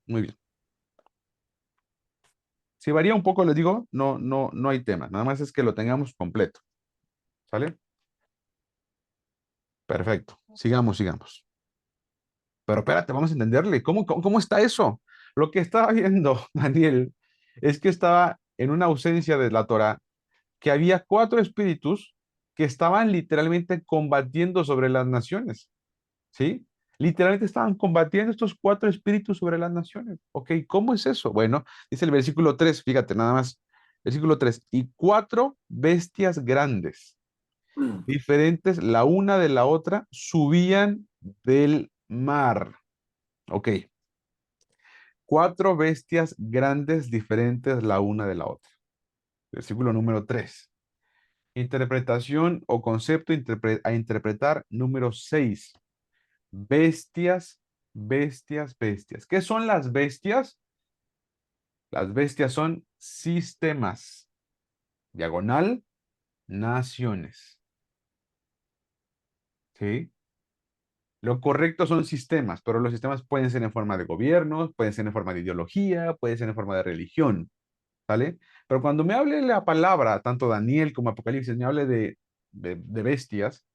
A: Muy bien. Si varía un poco, les digo, no hay tema. Nada más es que lo tengamos completo. ¿Sale? Perfecto. Sigamos. Pero espérate, vamos a entenderle. ¿Cómo está eso? Lo que estaba viendo Daniel es que estaba en una ausencia de la Torah, que había 4 espíritus que estaban literalmente combatiendo sobre las naciones, ¿sí? Literalmente estaban combatiendo estos 4 espíritus sobre las naciones. Ok, ¿cómo es eso? Bueno, dice el versículo 3, fíjate nada más. Versículo 3, y 4 bestias grandes, diferentes la una de la otra, subían del mar. Ok, 4 bestias grandes, diferentes la una de la otra. Versículo número 3. Interpretación o concepto a interpretar número 6. Bestias, bestias, bestias. ¿Qué son las bestias? Las bestias son sistemas. Diagonal, naciones. ¿Sí? Lo correcto son sistemas, pero los sistemas pueden ser en forma de gobiernos, pueden ser en forma de ideología, pueden ser en forma de religión. ¿Sale? Pero cuando me hable la palabra, tanto Daniel como Apocalipsis, me hable de bestias,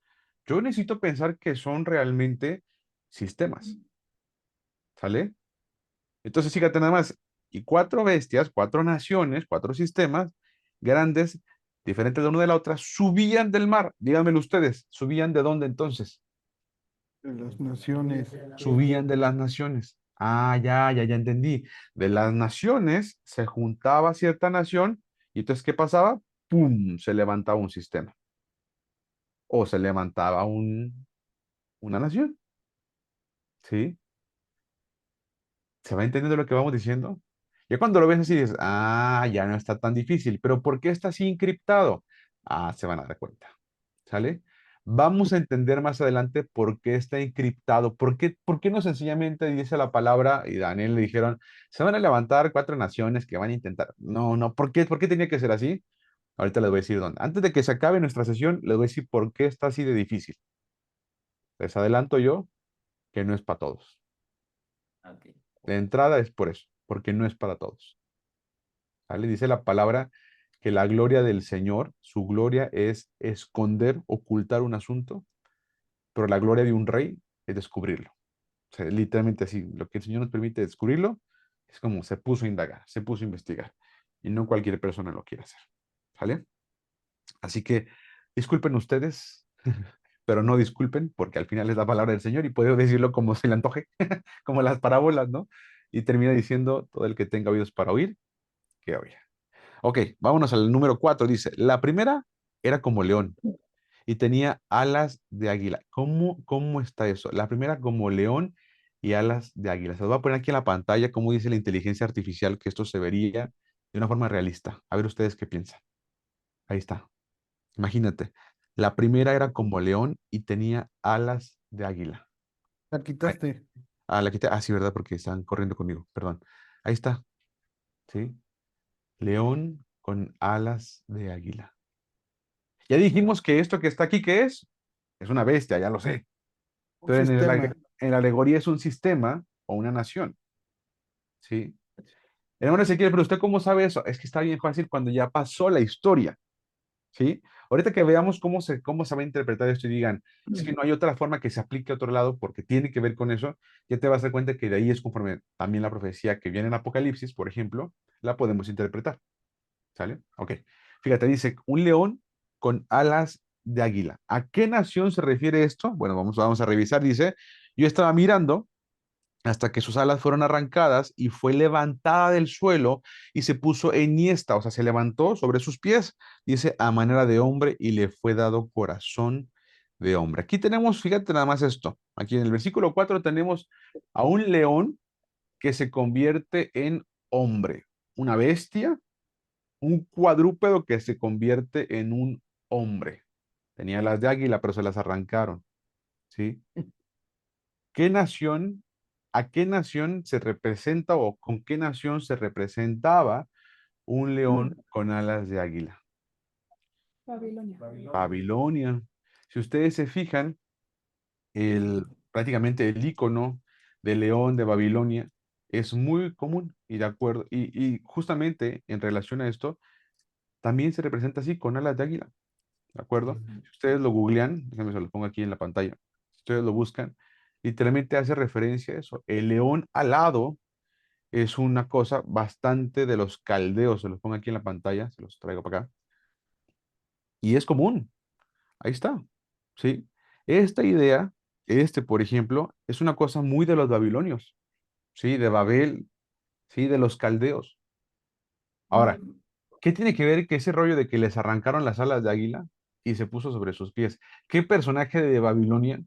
A: yo necesito pensar que son realmente sistemas. ¿Sale? Entonces, fíjate nada más, y 4 bestias, 4 naciones, 4 sistemas grandes, diferentes de una de la otra, subían del mar. Díganmelo ustedes, ¿subían de dónde entonces?
F: De las naciones.
A: Subían de las naciones. Ah, ya entendí. De las naciones se juntaba cierta nación y entonces, ¿qué pasaba? ¡Pum! Se levantaba un sistema o se levantaba una nación. ¿Sí? ¿Se va entendiendo lo que vamos diciendo? Ya cuando lo ves así dices, ah, ya no está tan difícil, pero ¿por qué está así encriptado? Ah, se van a dar cuenta. ¿Sale? Vamos a entender más adelante por qué está encriptado, por qué no sencillamente dice la palabra y Daniel le dijeron, se van a levantar 4 naciones que van a intentar. No, no, por qué tenía que ser así? Ahorita les voy a decir dónde. Antes de que se acabe nuestra sesión, les voy a decir por qué está así de difícil. Les adelanto yo que no es para todos.
B: Ok.
A: De entrada es por eso, porque no es para todos. ¿Vale? Dice la palabra que la gloria del Señor, su gloria es esconder, ocultar un asunto, pero la gloria de un rey es descubrirlo. O sea, literalmente así, lo que el Señor nos permite descubrirlo es como se puso a indagar, se puso a investigar. Y no cualquier persona lo quiere hacer. ¿Vale? Así que disculpen ustedes, pero no disculpen, porque al final es la palabra del Señor y puedo decirlo como se le antoje, como las parábolas, ¿no? Y termina diciendo, todo el que tenga oídos para oír, que oiga. Ok, vámonos al número 4. Dice, la primera era como león y tenía alas de águila. ¿Cómo está eso? La primera como león y alas de águila. Se los voy a poner aquí en la pantalla cómo dice la inteligencia artificial que esto se vería de una forma realista. A ver ustedes qué piensan. Ahí está. Imagínate. La primera era como león y tenía alas de águila.
F: La
A: Ay,
F: quitaste.
A: la quité. Ah, sí, ¿verdad? Porque están corriendo conmigo. Perdón. Ahí está. ¿Sí? León con alas de águila. Ya dijimos que esto que está aquí, ¿qué es? Es una bestia, ya lo sé.
F: Un
A: Pero
F: sistema.
A: en la alegoría es un sistema o una nación. ¿Sí? Hermano Ezequiel, pero ¿usted cómo sabe eso? Es que está bien fácil cuando ya pasó la historia. ¿Sí? Ahorita que veamos cómo se va a interpretar esto y digan, es que no hay otra forma que se aplique a otro lado porque tiene que ver con eso, ya te vas a dar cuenta que de ahí es conforme también la profecía que viene en Apocalipsis, por ejemplo, la podemos interpretar. ¿Sale? Ok. Fíjate, dice, un león con alas de águila. ¿A qué nación se refiere esto? Bueno, vamos a revisar. Dice, yo estaba mirando hasta que sus alas fueron arrancadas y fue levantada del suelo y se puso enhiesta, o sea, se levantó sobre sus pies, dice, a manera de hombre y le fue dado corazón de hombre. Aquí tenemos, fíjate nada más esto, aquí en el versículo 4 tenemos a un león que se convierte en hombre, una bestia, un cuadrúpedo que se convierte en un hombre. Tenía las de águila, pero se las arrancaron, ¿sí? ¿Qué nación, a qué nación se representa o con qué nación se representaba un león con alas de águila?
C: Babilonia.
A: Babilonia. Si ustedes se fijan, prácticamente el icono del león de Babilonia es muy común y de acuerdo, y justamente en relación a esto, también se representa así con alas de águila. ¿De acuerdo? Si ustedes lo googlean, déjenme se lo pongo aquí en la pantalla. Si ustedes lo buscan, literalmente hace referencia a eso. El león alado es una cosa bastante de los caldeos. Se los pongo aquí en la pantalla, se los traigo para acá. Y es común. Ahí está. ¿Sí? Esta idea, por ejemplo, es una cosa muy de los babilonios. ¿Sí? De Babel, ¿sí? De los caldeos. Ahora, ¿qué tiene que ver que ese rollo de que les arrancaron las alas de águila y se puso sobre sus pies? ¿Qué personaje de Babilonia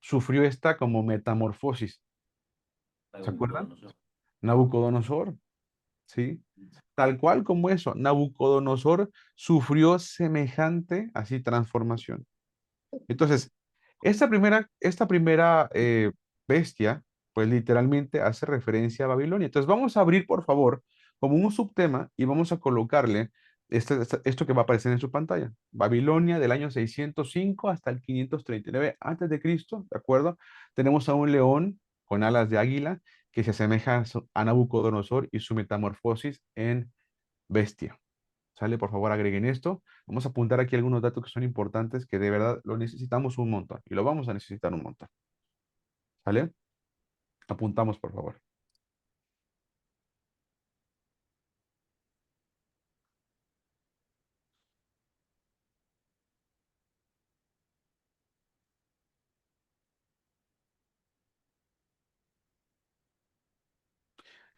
A: sufrió esta como metamorfosis? ¿Se acuerdan?
B: Nabucodonosor.
A: Nabucodonosor, ¿sí? Tal cual como eso, Nabucodonosor sufrió semejante así transformación. Entonces, esta primera bestia, pues literalmente hace referencia a Babilonia. Entonces, vamos a abrir, por favor, como un subtema y vamos a colocarle esto que va a aparecer en su pantalla. Babilonia del año 605 hasta el 539 antes de Cristo, ¿de acuerdo? Tenemos a un león con alas de águila que se asemeja a Nabucodonosor y su metamorfosis en bestia. ¿Sale? Por favor, agreguen esto. Vamos a apuntar aquí algunos datos que son importantes, que de verdad lo necesitamos un montón y lo vamos a necesitar un montón. ¿Sale? Apuntamos, por favor.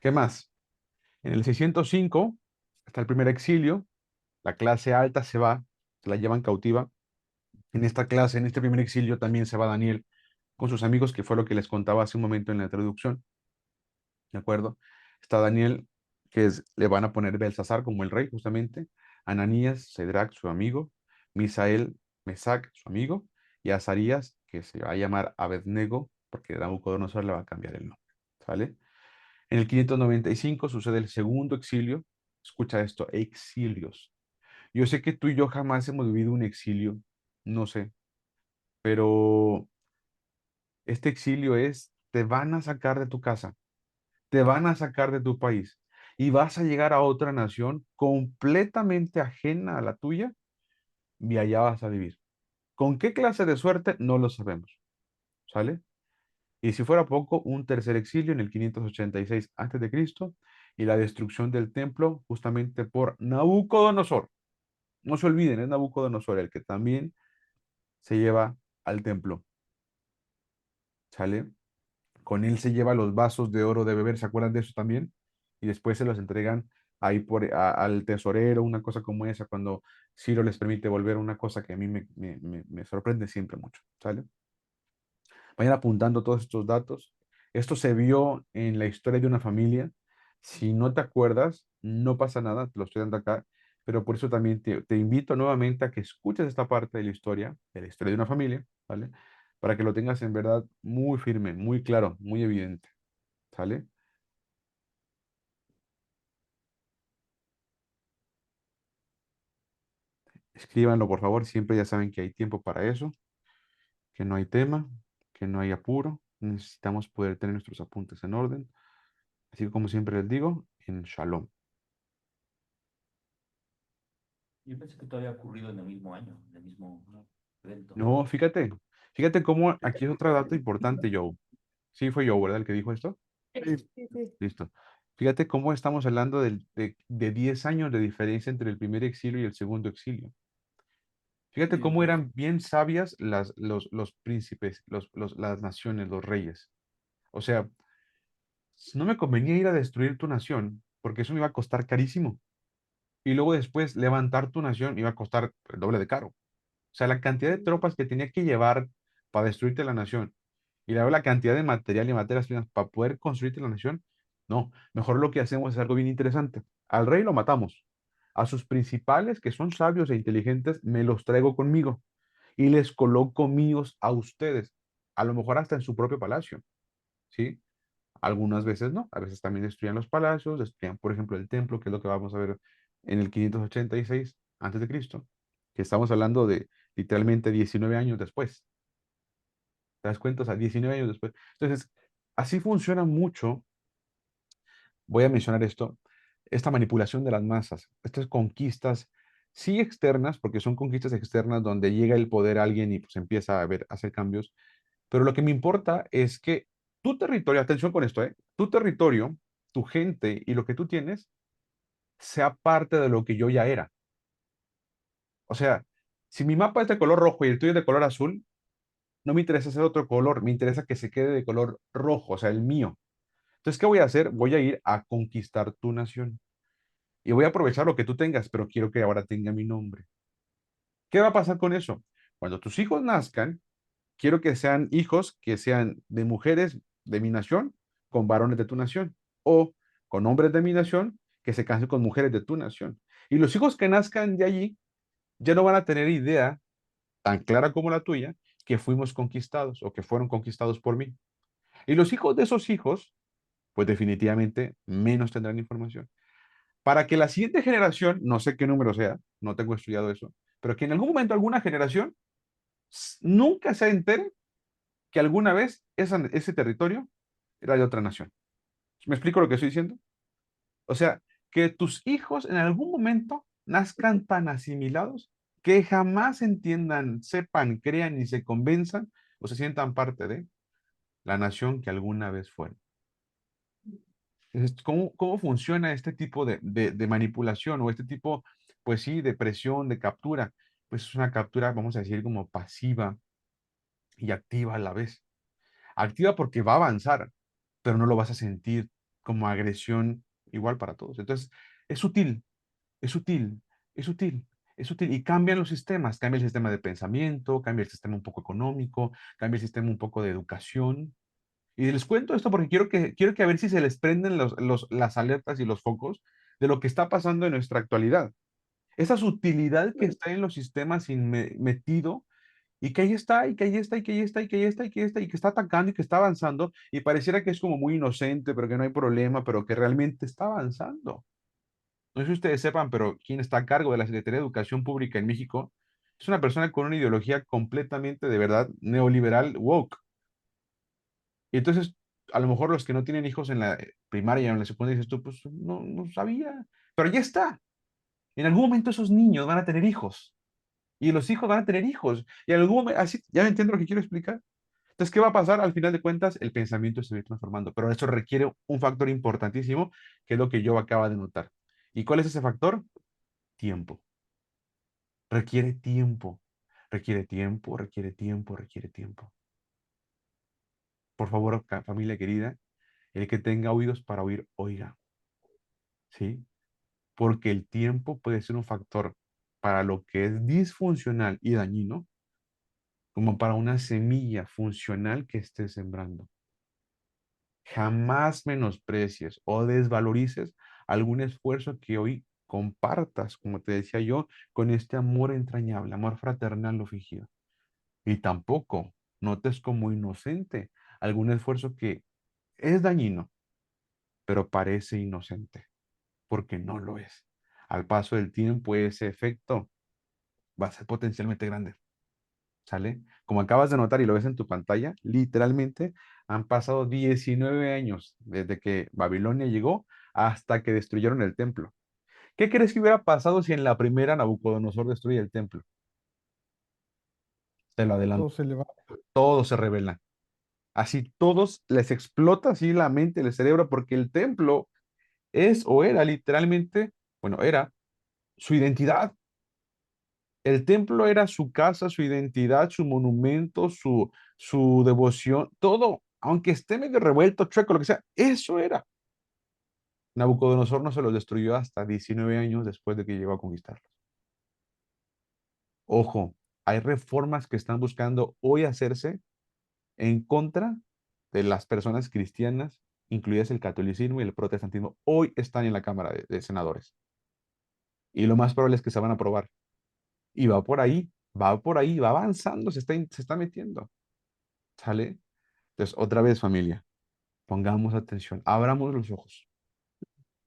A: ¿Qué más? En el 605 está el primer exilio. La clase alta se va, se la llevan cautiva. En esta clase, en este primer exilio, también se va Daniel con sus amigos, que fue lo que les contaba hace un momento en la introducción. ¿De acuerdo? Está Daniel, le van a poner Belsasar como el rey, justamente. Ananías, Cedrac, su amigo. Misael, Mesac, su amigo. Y Azarías, que se va a llamar Abednego, porque Nabucodonosor le va a cambiar el nombre. ¿Sale? En el 595 sucede el segundo exilio. Escucha esto, exilios. Yo sé que tú y yo jamás hemos vivido un exilio, no sé, pero este exilio te van a sacar de tu casa, te van a sacar de tu país y vas a llegar a otra nación completamente ajena a la tuya y allá vas a vivir. ¿Con qué clase de suerte? No lo sabemos, ¿sale? Y si fuera poco, un tercer exilio en el 586 a.C. y la destrucción del templo justamente por Nabucodonosor. No se olviden, es Nabucodonosor el que también se lleva al templo, ¿sale? Con él se lleva los vasos de oro de beber, ¿se acuerdan de eso también? Y después se los entregan ahí al tesorero, una cosa como esa, cuando Ciro les permite volver, una cosa que a mí me sorprende siempre mucho, ¿sale? Vayan apuntando todos estos datos. Esto se vio en la historia de una familia. Si no te acuerdas, no pasa nada, te lo estoy dando acá, pero por eso también te invito nuevamente a que escuches esta parte de la historia de una familia, ¿vale? Para que lo tengas en verdad muy firme, muy claro, muy evidente, ¿sale? Escríbanlo, por favor, siempre ya saben que hay tiempo para eso, que no hay tema, que no hay apuro, necesitamos poder tener nuestros apuntes en orden. Así que como siempre les digo, en Shalom.
B: Yo pensé que todo había ocurrido en el mismo año, en el mismo evento.
A: No, fíjate cómo aquí es otro dato importante, Joe. Sí, fue Joe, ¿verdad? El que dijo esto.
F: Sí,
C: Sí, sí.
A: Listo. Fíjate cómo estamos hablando de 10 años de diferencia entre el primer exilio y el segundo exilio. Fíjate
B: Sí,
A: cómo
B: pues,
A: eran bien sabias los príncipes, las naciones, los reyes. O sea, no me convenía ir a destruir tu nación, porque eso me iba a costar carísimo. Y luego después levantar tu nación iba a costar el doble de caro. O sea, la cantidad de tropas que tenía que llevar para destruirte la nación y luego la cantidad de material y materias primas para poder construirte la nación, no, mejor lo que hacemos es algo bien interesante. Al rey lo matamos. A sus principales, que son sabios e inteligentes, me los traigo conmigo y les coloco míos a ustedes, a lo mejor hasta en su propio palacio, ¿sí? Algunas veces no, a veces también destruían los palacios, destruían, por ejemplo, el templo, que es lo que vamos a ver en el 586 antes de Cristo, que estamos hablando de literalmente 19 años después. ¿Te das cuenta? O sea, 19 años después. Entonces, así funciona mucho, voy a mencionar esto, esta manipulación de las masas, estas conquistas, sí externas, porque son conquistas externas donde llega el poder a alguien y pues empieza a hacer cambios, pero lo que me importa es que tu territorio, atención con esto, tu territorio tu gente y lo que tú tienes sea parte de lo que yo ya era. O sea, si mi mapa es de color rojo y el tuyo es de color azul, no me interesa hacer otro color, me interesa que se quede de color rojo, o sea, el mío. Entonces, ¿qué voy a hacer? Voy a ir a conquistar tu nación. Y voy a aprovechar lo que tú tengas, pero quiero que ahora tenga mi nombre. ¿Qué va a pasar con eso? Cuando tus hijos nazcan, quiero que sean hijos que sean de mujeres de mi nación con varones de tu nación. O con hombres de mi nación que se casen con mujeres de tu nación. Y los hijos que nazcan de allí ya no van a tener idea tan clara como la tuya que fuimos conquistados o que fueron conquistados por mí. Y los hijos de esos hijos, pues definitivamente menos tendrán información. Para que la siguiente generación, no sé qué número sea, no tengo estudiado eso, pero que en algún momento alguna generación nunca se entere que alguna vez ese territorio era de otra nación. ¿Me explico lo que estoy diciendo? O sea, que tus hijos en algún momento nazcan tan asimilados que jamás entiendan, sepan, crean y se convenzan o se sientan parte de la nación que alguna vez fueron. Entonces, ¿cómo funciona este tipo de manipulación o este tipo, pues sí, de presión, de captura? Pues es una captura, vamos a decir, como pasiva y activa a la vez. Activa porque va a avanzar, pero no lo vas a sentir como agresión igual para todos. Entonces, es sutil, es sutil, es sutil, es sutil. Y cambian los sistemas, cambia el sistema de pensamiento, cambia el sistema un poco económico, cambia el sistema un poco de educación. Y les cuento esto porque quiero que a ver si se les prenden las alertas y los focos de lo que está pasando en nuestra actualidad. Esa sutilidad que está en los sistemas metido y que ahí está, y que ahí está, y que ahí está, y que ahí está, y que ahí está, y que está atacando y que está avanzando, y pareciera que es como muy inocente, pero que no hay problema, pero que realmente está avanzando. No sé si ustedes sepan, pero quien está a cargo de la Secretaría de Educación Pública en México es una persona con una ideología completamente de verdad neoliberal woke. Y entonces, a lo mejor los que no tienen hijos en la primaria o en la secundaria, dices tú, pues no sabía, pero ya está. En algún momento esos niños van a tener hijos y los hijos van a tener hijos. Y en algún momento, así, ¿ya me entiendo lo que quiero explicar? Entonces, ¿qué va a pasar? Al final de cuentas, el pensamiento se va a ir transformando, pero eso requiere un factor importantísimo, que es lo que yo acaba de notar. ¿Y cuál es ese factor? Tiempo. Requiere tiempo, requiere tiempo, requiere tiempo, requiere tiempo. Por favor, familia querida, el que tenga oídos para oír, oiga, ¿sí? Porque el tiempo puede ser un factor para lo que es disfuncional y dañino, como para una semilla funcional que estés sembrando. Jamás menosprecies o desvalorices algún esfuerzo que hoy compartas, como te decía yo, con este amor entrañable, amor fraternal no fingido. Y tampoco notes como inocente algún esfuerzo que es dañino, pero parece inocente, porque no lo es. Al paso del tiempo, ese efecto va a ser potencialmente grande. ¿Sale? Como acabas de notar y lo ves en tu pantalla, literalmente han pasado 19 años desde que Babilonia llegó hasta que destruyeron el templo. ¿Qué crees que hubiera pasado si en la primera Nabucodonosor destruye el templo? Te lo
F: Todo
A: adelanto.
F: se le va.
A: Todos se rebelan. Así todos les explota así la mente, el cerebro, porque el templo es o era literalmente, bueno, era su identidad. El templo era su casa, su identidad, su monumento, su devoción, todo, aunque esté medio revuelto, chueco, lo que sea, eso era. Nabucodonosor no se los destruyó hasta 19 años después de que llegó a conquistarlos. Ojo, hay reformas que están buscando hoy hacerse en contra de las personas cristianas, incluidas el catolicismo y el protestantismo. Hoy están en la Cámara de Senadores. Y lo más probable es que se van a aprobar. Y va por ahí, va avanzando, se está metiendo. ¿Sale? Entonces, otra vez, familia, pongamos atención, abramos los ojos,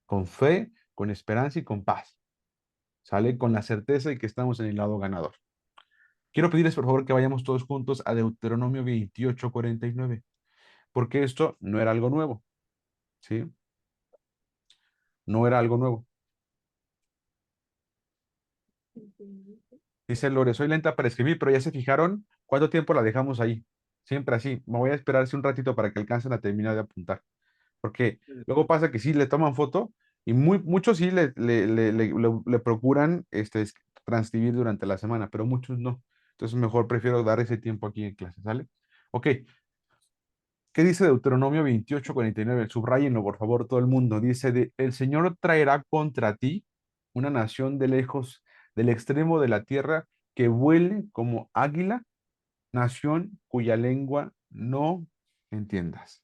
A: con fe, con esperanza y con paz. ¿Sale? Con la certeza de que estamos en el lado ganador. Quiero pedirles, por favor, que vayamos todos juntos a Deuteronomio 28:49, porque esto no era algo nuevo, ¿sí? No era algo nuevo. Dice Lore, soy lenta para escribir, pero ya se fijaron cuánto tiempo la dejamos ahí. Siempre así. Me voy a esperar así un ratito para que alcancen a terminar de apuntar. Porque luego pasa que sí le toman foto y muchos sí le procuran transcribir durante la semana, pero muchos no. Entonces mejor prefiero dar ese tiempo aquí en clase, ¿sale? Ok, ¿qué dice Deuteronomio 28:49? Subrayenlo, por favor, todo el mundo. Dice, el Señor traerá contra ti una nación de lejos, del extremo de la tierra, que vuele como águila, nación cuya lengua no entiendas.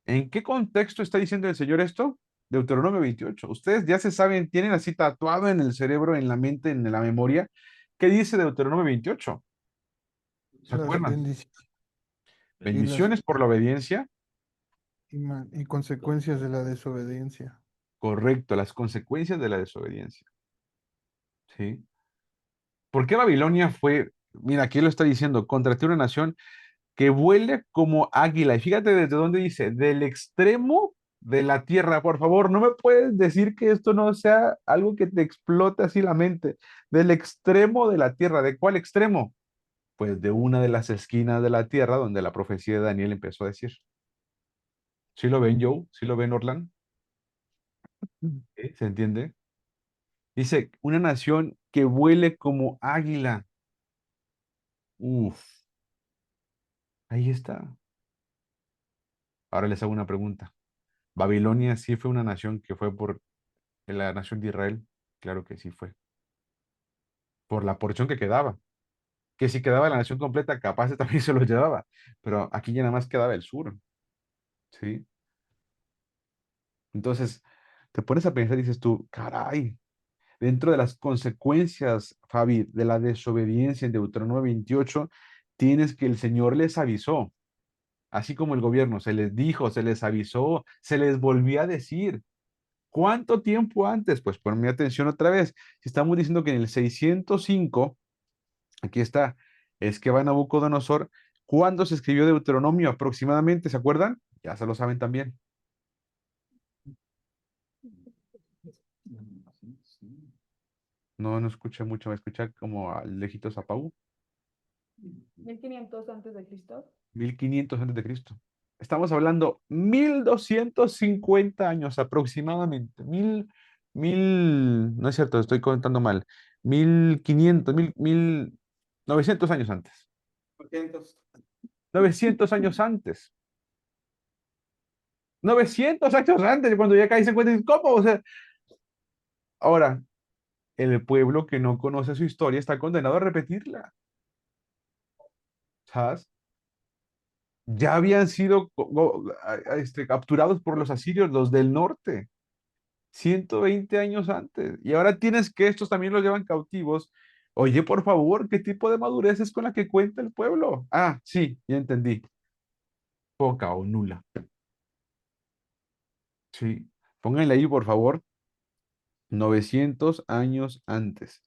A: ¿En qué contexto está diciendo el Señor esto? Deuteronomio 28. Ustedes ya se saben, tienen así tatuado en el cerebro, en la mente, en la memoria. ¿Qué dice Deuteronomio 28? ¿Se
F: Las
A: acuerdan?
F: bendiciones y las
A: Bendiciones por la obediencia.
F: y consecuencias de la desobediencia.
A: Correcto, las consecuencias de la desobediencia. ¿Sí? ¿Por qué Babilonia fue, mira, aquí lo está diciendo, contra ti una nación que vuele como águila? Y fíjate desde dónde dice, del extremo de la tierra. Por favor, no me puedes decir que esto no sea algo que te explote así la mente. Del extremo de la tierra. ¿De cuál extremo? Pues de una de las esquinas de la tierra donde la profecía de Daniel empezó a decir. ¿Sí lo ven, Joe? ¿Sí lo ven, Orlan? ¿Sí? ¿Se entiende? Dice, una nación que vuele como águila. Uf, ahí está. Ahora les hago una pregunta. ¿Babilonia sí fue una nación que fue por la nación de Israel? Claro que sí fue. Por la porción que quedaba. Que si quedaba la nación completa, capaz también se lo llevaba. Pero aquí ya nada más quedaba el sur. ¿Sí? Entonces, te pones a pensar y dices tú, caray, dentro de las consecuencias, Fabi, de la desobediencia en Deuteronomio 28, tienes que el Señor les avisó, así como el gobierno, se les dijo, se les avisó, se les volvía a decir. ¿Cuánto tiempo antes? Pues ponme atención otra vez. Si estamos diciendo que en el 605, aquí está, es que va Nabucodonosor, ¿cuándo se escribió Deuteronomio aproximadamente? ¿Se acuerdan? Ya se lo saben también.
B: Sí.
A: No, no escuché mucho, me escucha como a lejitos a Pau.
C: 1500 antes de Cristo.
A: 1500 antes de Cristo. Estamos hablando 1250 años aproximadamente. No es cierto, estoy contando mal. 1500, 900 años antes.
E: 200.
A: 900 años antes. 900 años antes, cuando ya cae 50, ¿cómo? O sea, ahora, el pueblo que no conoce su historia está condenado a repetirla. ¿Sabes? Ya habían sido capturados por los asirios, los del norte. 120 años antes. Y ahora tienes que estos también los llevan cautivos. Oye, por favor, ¿qué tipo de madurez es con la que cuenta el pueblo? Ah, sí, ya entendí. Poca o nula. Sí. Pónganle ahí, por favor, 900 años antes.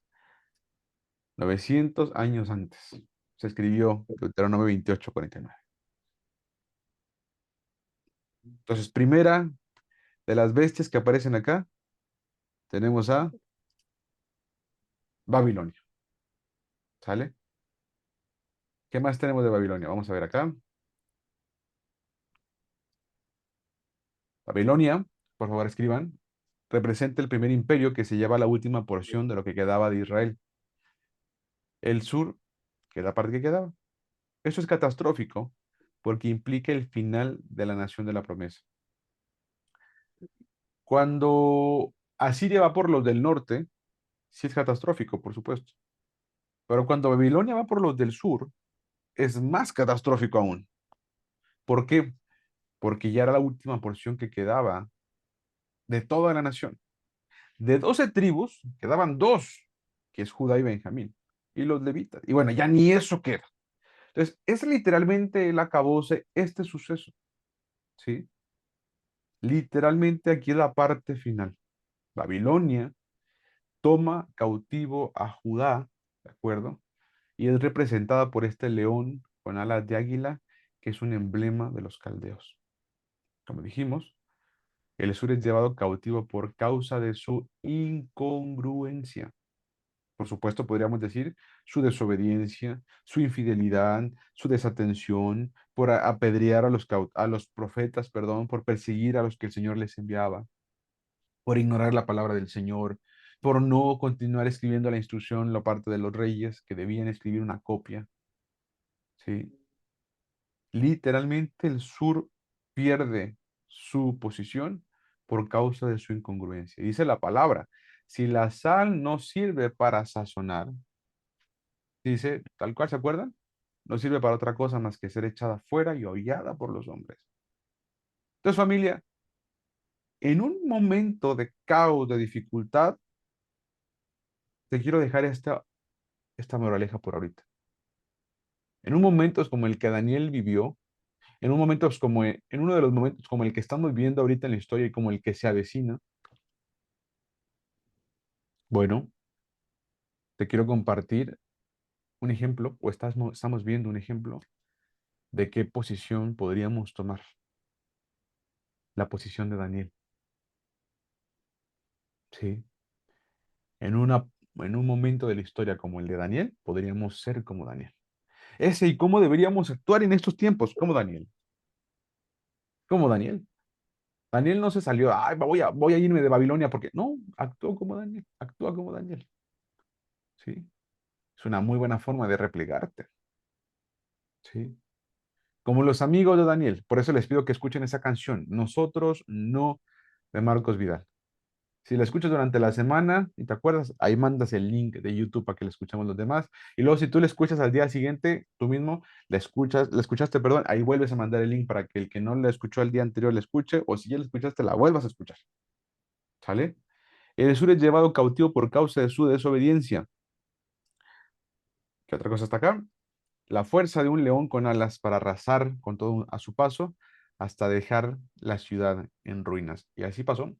A: 900 años antes. Se escribió Deuteronomio 28:49. Entonces, primera de las bestias que aparecen acá, tenemos a Babilonia. ¿Sale? ¿Qué más tenemos de Babilonia? Vamos a ver acá. Babilonia, por favor escriban, representa el primer imperio que se lleva la última porción de lo que quedaba de Israel. El sur, que es la parte que quedaba. Eso es catastrófico porque implica el final de la nación de la promesa. Cuando Asiria va por los del norte, sí es catastrófico, por supuesto. Pero cuando Babilonia va por los del sur, es más catastrófico aún. ¿Por qué? Porque ya era la última porción que quedaba de toda la nación. De 12 tribus, quedaban dos, que es Judá y Benjamín, y los levitas. Y bueno, ya ni eso queda. Entonces, es literalmente el acabose este suceso, ¿sí? Literalmente aquí es la parte final. Babilonia toma cautivo a Judá, ¿de acuerdo? Y es representada por este león con alas de águila, que es un emblema de los caldeos. Como dijimos, el sur es llevado cautivo por causa de su incongruencia. Por supuesto, podríamos decir su desobediencia, su infidelidad, su desatención, por apedrear a a los profetas, perdón, por perseguir a los que el Señor les enviaba, por ignorar la palabra del Señor, por no continuar escribiendo la instrucción, la parte de los reyes, que debían escribir una copia, ¿sí? Literalmente el sur pierde su posición por causa de su incongruencia. Dice la palabra, si la sal no sirve para sazonar, dice, tal cual, ¿se acuerdan? No sirve para otra cosa más que ser echada fuera y hollada por los hombres. Entonces, familia, en un momento de caos, de dificultad, te quiero dejar esta moraleja por ahorita. En un momento como el que Daniel vivió, en un momento en uno de los momentos como el que estamos viviendo ahorita en la historia y como el que se avecina, bueno, te quiero compartir un ejemplo, o estamos viendo un ejemplo de qué posición podríamos tomar. La posición de Daniel. Sí. En en un momento de la historia como el de Daniel, podríamos ser como Daniel. ¿Y cómo deberíamos actuar en estos tiempos? Como Daniel. Como Daniel. Daniel no se salió, ay, voy a irme de Babilonia porque no, actuó como Daniel, actúa como Daniel. ¿Sí? Es una muy buena forma de replegarte. ¿Sí? Como los amigos de Daniel. Por eso les pido que escuchen esa canción. Nosotros no, de Marcos Vidal. Si la escuchas durante la semana y te acuerdas, ahí mandas el link de YouTube para que la escuchemos los demás. Y luego si tú la escuchas al día siguiente, tú mismo la escuchaste, perdón, ahí vuelves a mandar el link para que el que no la escuchó el día anterior la escuche, o si ya la escuchaste, la vuelvas a escuchar. ¿Sale? El sur es llevado cautivo por causa de su desobediencia. ¿Qué otra cosa está acá? La fuerza de un león con alas para arrasar con todo a su paso hasta dejar la ciudad en ruinas. Y así pasó.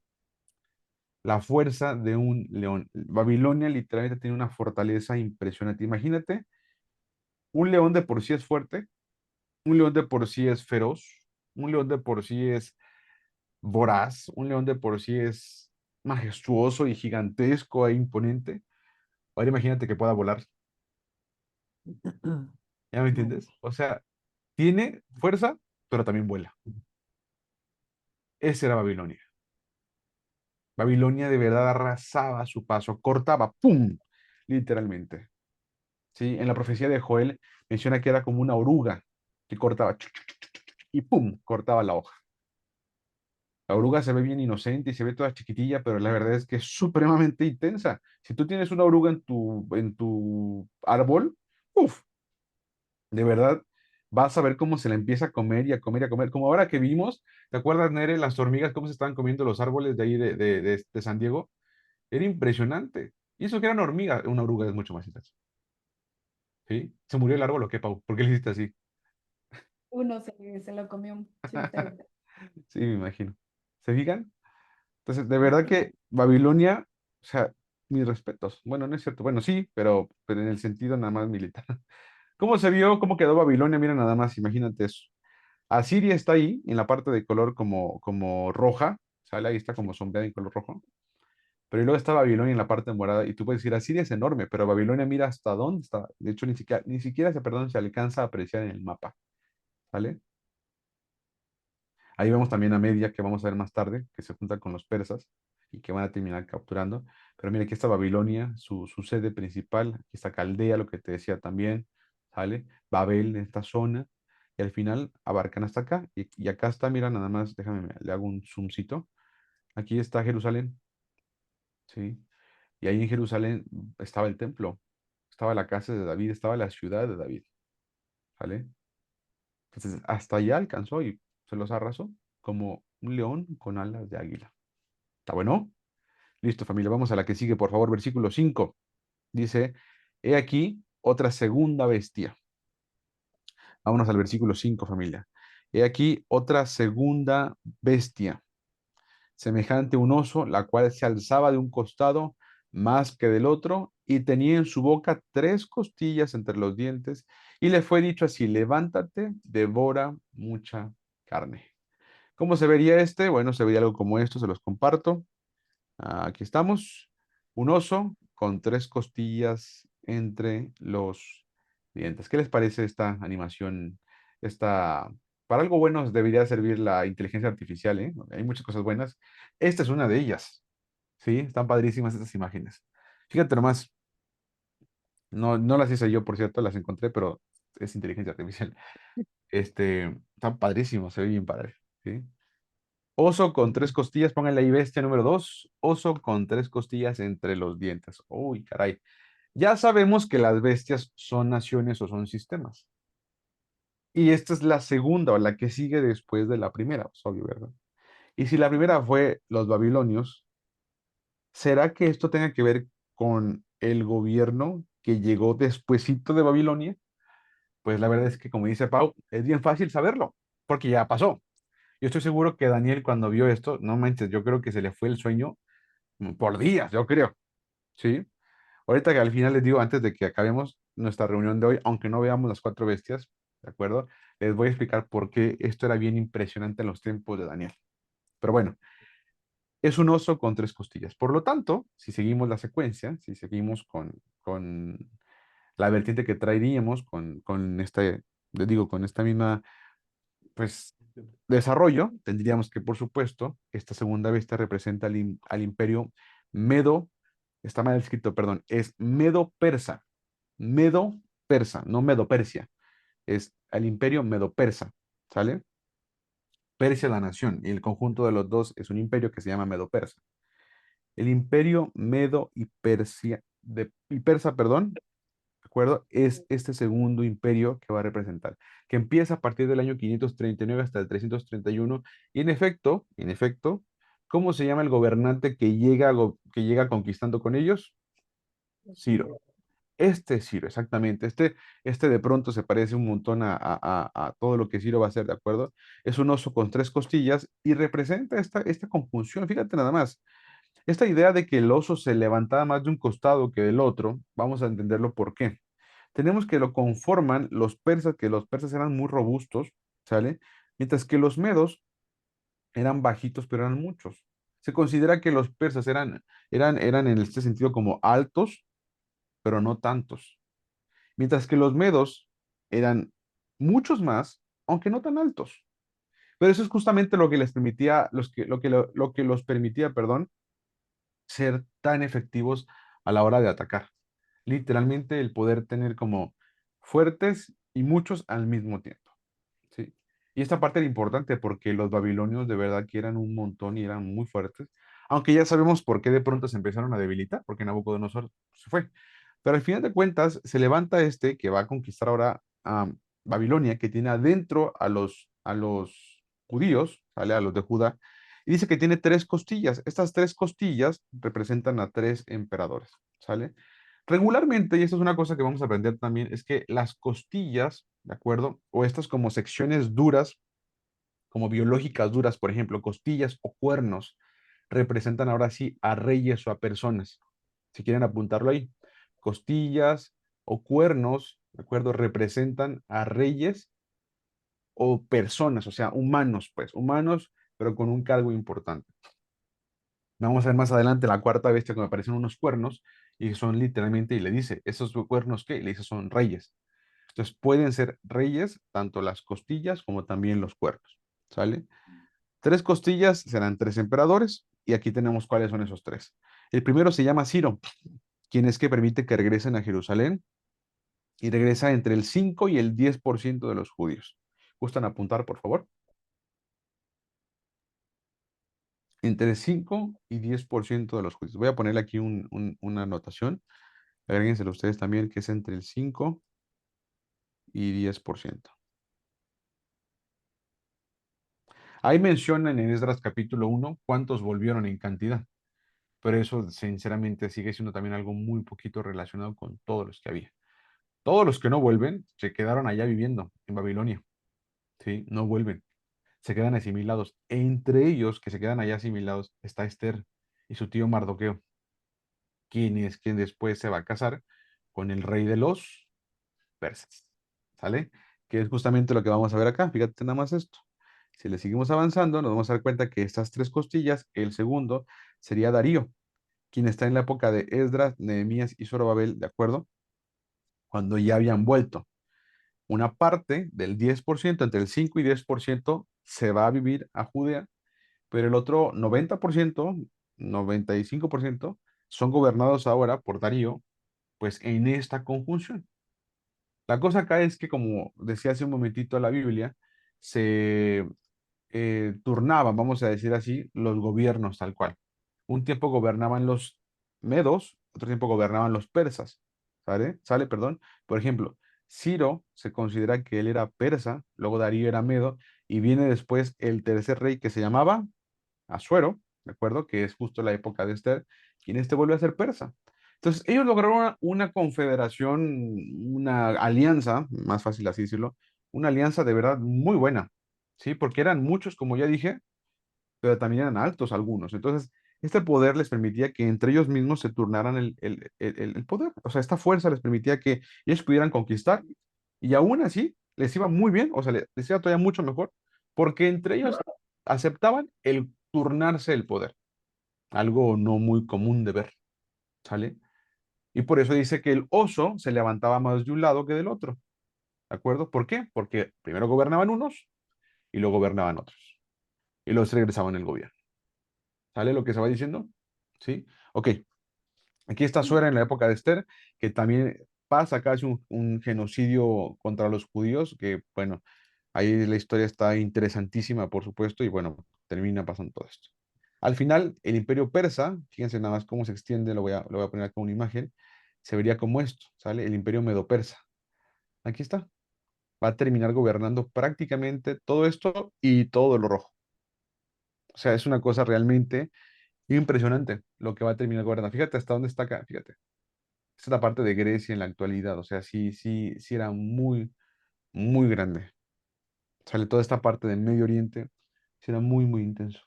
A: La fuerza de un león. Babilonia literalmente tiene una fortaleza impresionante. Imagínate, un león de por sí es fuerte, un león de por sí es feroz, un león de por sí es voraz, un león de por sí es majestuoso y gigantesco e imponente. Ahora imagínate que pueda volar. ¿Ya me entiendes? O sea, tiene fuerza, pero también vuela. Esa era Babilonia. Babilonia de verdad arrasaba a su paso, cortaba, ¡pum! Literalmente. ¿Sí? En la profecía de Joel menciona que era como una oruga que cortaba y ¡pum! Cortaba la hoja. La oruga se ve bien inocente y se ve toda chiquitilla, pero la verdad es que es supremamente intensa. Si tú tienes una oruga en tu árbol, uff, de verdad vas a ver cómo se la empieza a comer y a comer y a comer. Como ahora que vimos, ¿te acuerdas, Nere, las hormigas, cómo se estaban comiendo los árboles de ahí de San Diego? Era impresionante. Y eso que eran hormigas, una oruga es mucho más intensa. ¿Sí? ¿Se murió el árbol o qué, Pau? ¿Por qué le hiciste así?
C: Uno se lo comió un chiste.
A: Sí, me imagino. ¿Se fijan? Entonces, de verdad que Babilonia, o sea, mis respetos. Bueno, no es cierto. Bueno, sí, pero en el sentido nada más militar. ¿Cómo se vio? ¿Cómo quedó Babilonia? Mira nada más, imagínate eso. Asiria está ahí, en la parte de color como roja. Sale ahí, está como sombreada en color rojo. Pero luego está Babilonia en la parte morada. Y tú puedes decir, Asiria es enorme, pero Babilonia mira hasta dónde está. De hecho, ni siquiera perdón, se alcanza a apreciar en el mapa. ¿Vale? Ahí vemos también a Media, que vamos a ver más tarde, que se junta con los persas y que van a terminar capturando. Pero mira, aquí está Babilonia, su sede principal. Aquí está Caldea, lo que te decía también, ¿sale? Babel en esta zona. Y al final abarcan hasta acá. Y acá está, mira, nada más, déjame, le hago un zoomcito. Aquí está Jerusalén, ¿sí? Y ahí en Jerusalén estaba el templo, estaba la casa de David, estaba la ciudad de David, ¿vale? Entonces, hasta allá alcanzó y se los arrasó como un león con alas de águila. ¿Está bueno? Listo, familia. Vamos a la que sigue, por favor. Versículo 5. Dice, he aquí otra segunda bestia. Vámonos al versículo 5, familia. He aquí otra segunda bestia, semejante a un oso, la cual se alzaba de un costado más que del otro, y tenía en su boca 3 costillas entre los dientes, y le fue dicho así, levántate, devora mucha carne. ¿Cómo se vería Bueno, se vería algo como esto, se los comparto. Aquí estamos. Un oso con tres costillas entre los dientes. ¿Qué les parece esta animación? Esta, para algo bueno debería servir la inteligencia artificial, ¿eh? Hay muchas cosas buenas. Esta es una de ellas, ¿sí? Están padrísimas estas imágenes. Fíjate nomás, no las hice yo, por cierto, las encontré, pero es inteligencia artificial. Están padrísimos, se ve bien padre, ¿sí? Oso con tres costillas, pónganle ahí bestia número 2. Oso con tres costillas entre los dientes. Uy, caray. Ya sabemos que las bestias son naciones o son sistemas. Y esta es la segunda o la que sigue después de la primera, es obvio, ¿verdad? Y si la primera fue los babilonios, ¿será que esto tenga que ver con el gobierno que llegó despuesito de Babilonia? Pues la verdad es que, como dice Pau, es bien fácil saberlo, porque ya pasó. Yo estoy seguro que Daniel cuando vio esto, no manches, yo creo que se le fue el sueño por días, yo creo, ¿sí? Ahorita que al final les digo, antes de que acabemos nuestra reunión de hoy, aunque no veamos las cuatro bestias, ¿de acuerdo? Les voy a explicar por qué esto era bien impresionante en los tiempos de Daniel. Pero bueno, es un oso con tres costillas. Por lo tanto, si seguimos la secuencia, si seguimos con la vertiente que traeríamos con este, les digo, con esta misma, pues, desarrollo, tendríamos que, por supuesto, esta segunda bestia representa al imperio Medo, está mal escrito, perdón, es Medo-Persa, Medo-Persa, no Medo-Persia, es al imperio Medo-Persa, ¿sale? Persia la nación, y el conjunto de los dos es un imperio que se llama Medo-Persa. El imperio Medo y Persia, y Persa, perdón, ¿de acuerdo? Es este segundo imperio que va a representar, que empieza a partir del año 539 hasta el 331, y en efecto, ¿cómo se llama el gobernante que llega, que llega conquistando con ellos? Ciro. Este Ciro, exactamente. Este de pronto se parece un montón a todo lo que Ciro va a hacer, ¿de acuerdo? Es un oso con tres costillas y representa esta conjunción. Fíjate nada más. Esta idea de que el oso se levantaba más de un costado que del otro, vamos a entenderlo por qué. Tenemos que lo conforman los persas, que los persas eran muy robustos, ¿sale? Mientras que los medos eran bajitos, pero eran muchos. Se considera que los persas eran en este sentido como altos, pero no tantos. Mientras que los medos eran muchos más, aunque no tan altos. Pero eso es justamente lo que les permitía, lo que los permitía, perdón, ser tan efectivos a la hora de atacar. Literalmente el poder tener como fuertes y muchos al mismo tiempo. ¿Sí? Y esta parte era importante porque los babilonios de verdad que eran un montón y eran muy fuertes, aunque ya sabemos por qué de pronto se empezaron a debilitar, porque Nabucodonosor se fue. Pero al final de cuentas se levanta este que va a conquistar ahora a Babilonia, que tiene adentro a los judíos, ¿sale? A los de Judá, y dice que tiene tres costillas. Estas tres costillas representan a tres emperadores, ¿sale? Regularmente, y esto es una cosa que vamos a aprender también, es que las costillas, ¿de acuerdo? O estas como secciones duras, como biológicas duras, por ejemplo, costillas o cuernos, representan ahora sí a reyes o a personas. Si quieren apuntarlo ahí, costillas o cuernos, ¿de acuerdo? Representan a reyes o personas, o sea, humanos, pues, humanos, pero con un cargo importante. Vamos a ver más adelante la cuarta bestia que me aparecen unos cuernos y son literalmente, y le dice, ¿esos cuernos qué? Y le dice, son reyes. Entonces pueden ser reyes, tanto las costillas como también los cuernos, ¿sale? Tres costillas serán tres emperadores y aquí tenemos cuáles son esos tres. El primero se llama Ciro, quien es que permite que regresen a Jerusalén y regresa entre el 5 y el 10% de los judíos. ¿Gustan apuntar, por favor? Entre el 5 y 10% de los judíos. Voy a ponerle aquí una anotación. Agréguenselo ustedes también, que es entre el 5 y 10%. Ahí mencionan en Esdras capítulo 1 cuántos volvieron en cantidad, pero eso sinceramente sigue siendo también algo muy poquito relacionado con todos los que había. Todos los que no vuelven se quedaron allá viviendo en Babilonia, ¿sí? No vuelven, se quedan asimilados. Entre ellos que se quedan allá asimilados está Esther y su tío Mardoqueo, quien después se va a casar con el rey de los persas, ¿sale? Que es justamente lo que vamos a ver acá. Fíjate nada más esto. Si le seguimos avanzando, nos vamos a dar cuenta que estas tres costillas, el segundo sería Darío, quien está en la época de Esdras, Nehemías y Zorobabel, ¿de acuerdo? Cuando ya habían vuelto. Una parte del 10%, entre el 5 y 10%, se va a vivir a Judea, pero el otro 90%, 95%, son gobernados ahora por Darío, pues en esta conjunción. La cosa acá es que, como decía hace un momentito la Biblia, se turnaban, vamos a decir así, los gobiernos tal cual. Un tiempo gobernaban los medos, otro tiempo gobernaban los persas. ¿Sale? ¿Sale? Perdón. Por ejemplo, Ciro se considera que él era persa, luego Darío era medo, y viene después el tercer rey que se llamaba Asuero, ¿de acuerdo? Que es justo la época de Esther, quien este vuelve a ser persa. Entonces, ellos lograron una confederación, una alianza, más fácil así decirlo, una alianza de verdad muy buena, ¿sí? Porque eran muchos, como ya dije, pero también eran altos algunos. Entonces, este poder les permitía que entre ellos mismos se turnaran el poder. O sea, esta fuerza les permitía que ellos pudieran conquistar y aún así les iba muy bien, o sea, les iba todavía mucho mejor, porque entre ellos aceptaban el turnarse el poder, algo no muy común de ver, ¿sale? Y por eso dice que el oso se levantaba más de un lado que del otro, ¿de acuerdo? ¿Por qué? Porque primero gobernaban unos y luego gobernaban otros, y luego se regresaban el gobierno. ¿Sale lo que se va diciendo? ¿Sí? Ok, aquí está Suera en la época de Esther, que también pasa casi un genocidio contra los judíos, que bueno, ahí la historia está interesantísima, por supuesto, y bueno, termina pasando todo esto. Al final, el imperio persa, fíjense nada más cómo se extiende, lo voy a poner acá una imagen, se vería como esto, ¿sale? El imperio medo-persa. Aquí está. Va a terminar gobernando prácticamente todo esto y todo lo rojo. O sea, es una cosa realmente impresionante lo que va a terminar gobernando. Fíjate hasta dónde está acá, fíjate. Esta es la parte de Grecia en la actualidad. O sea, sí, sí, sí era muy, muy grande. Sale toda esta parte del Medio Oriente. Sí era muy, muy intenso.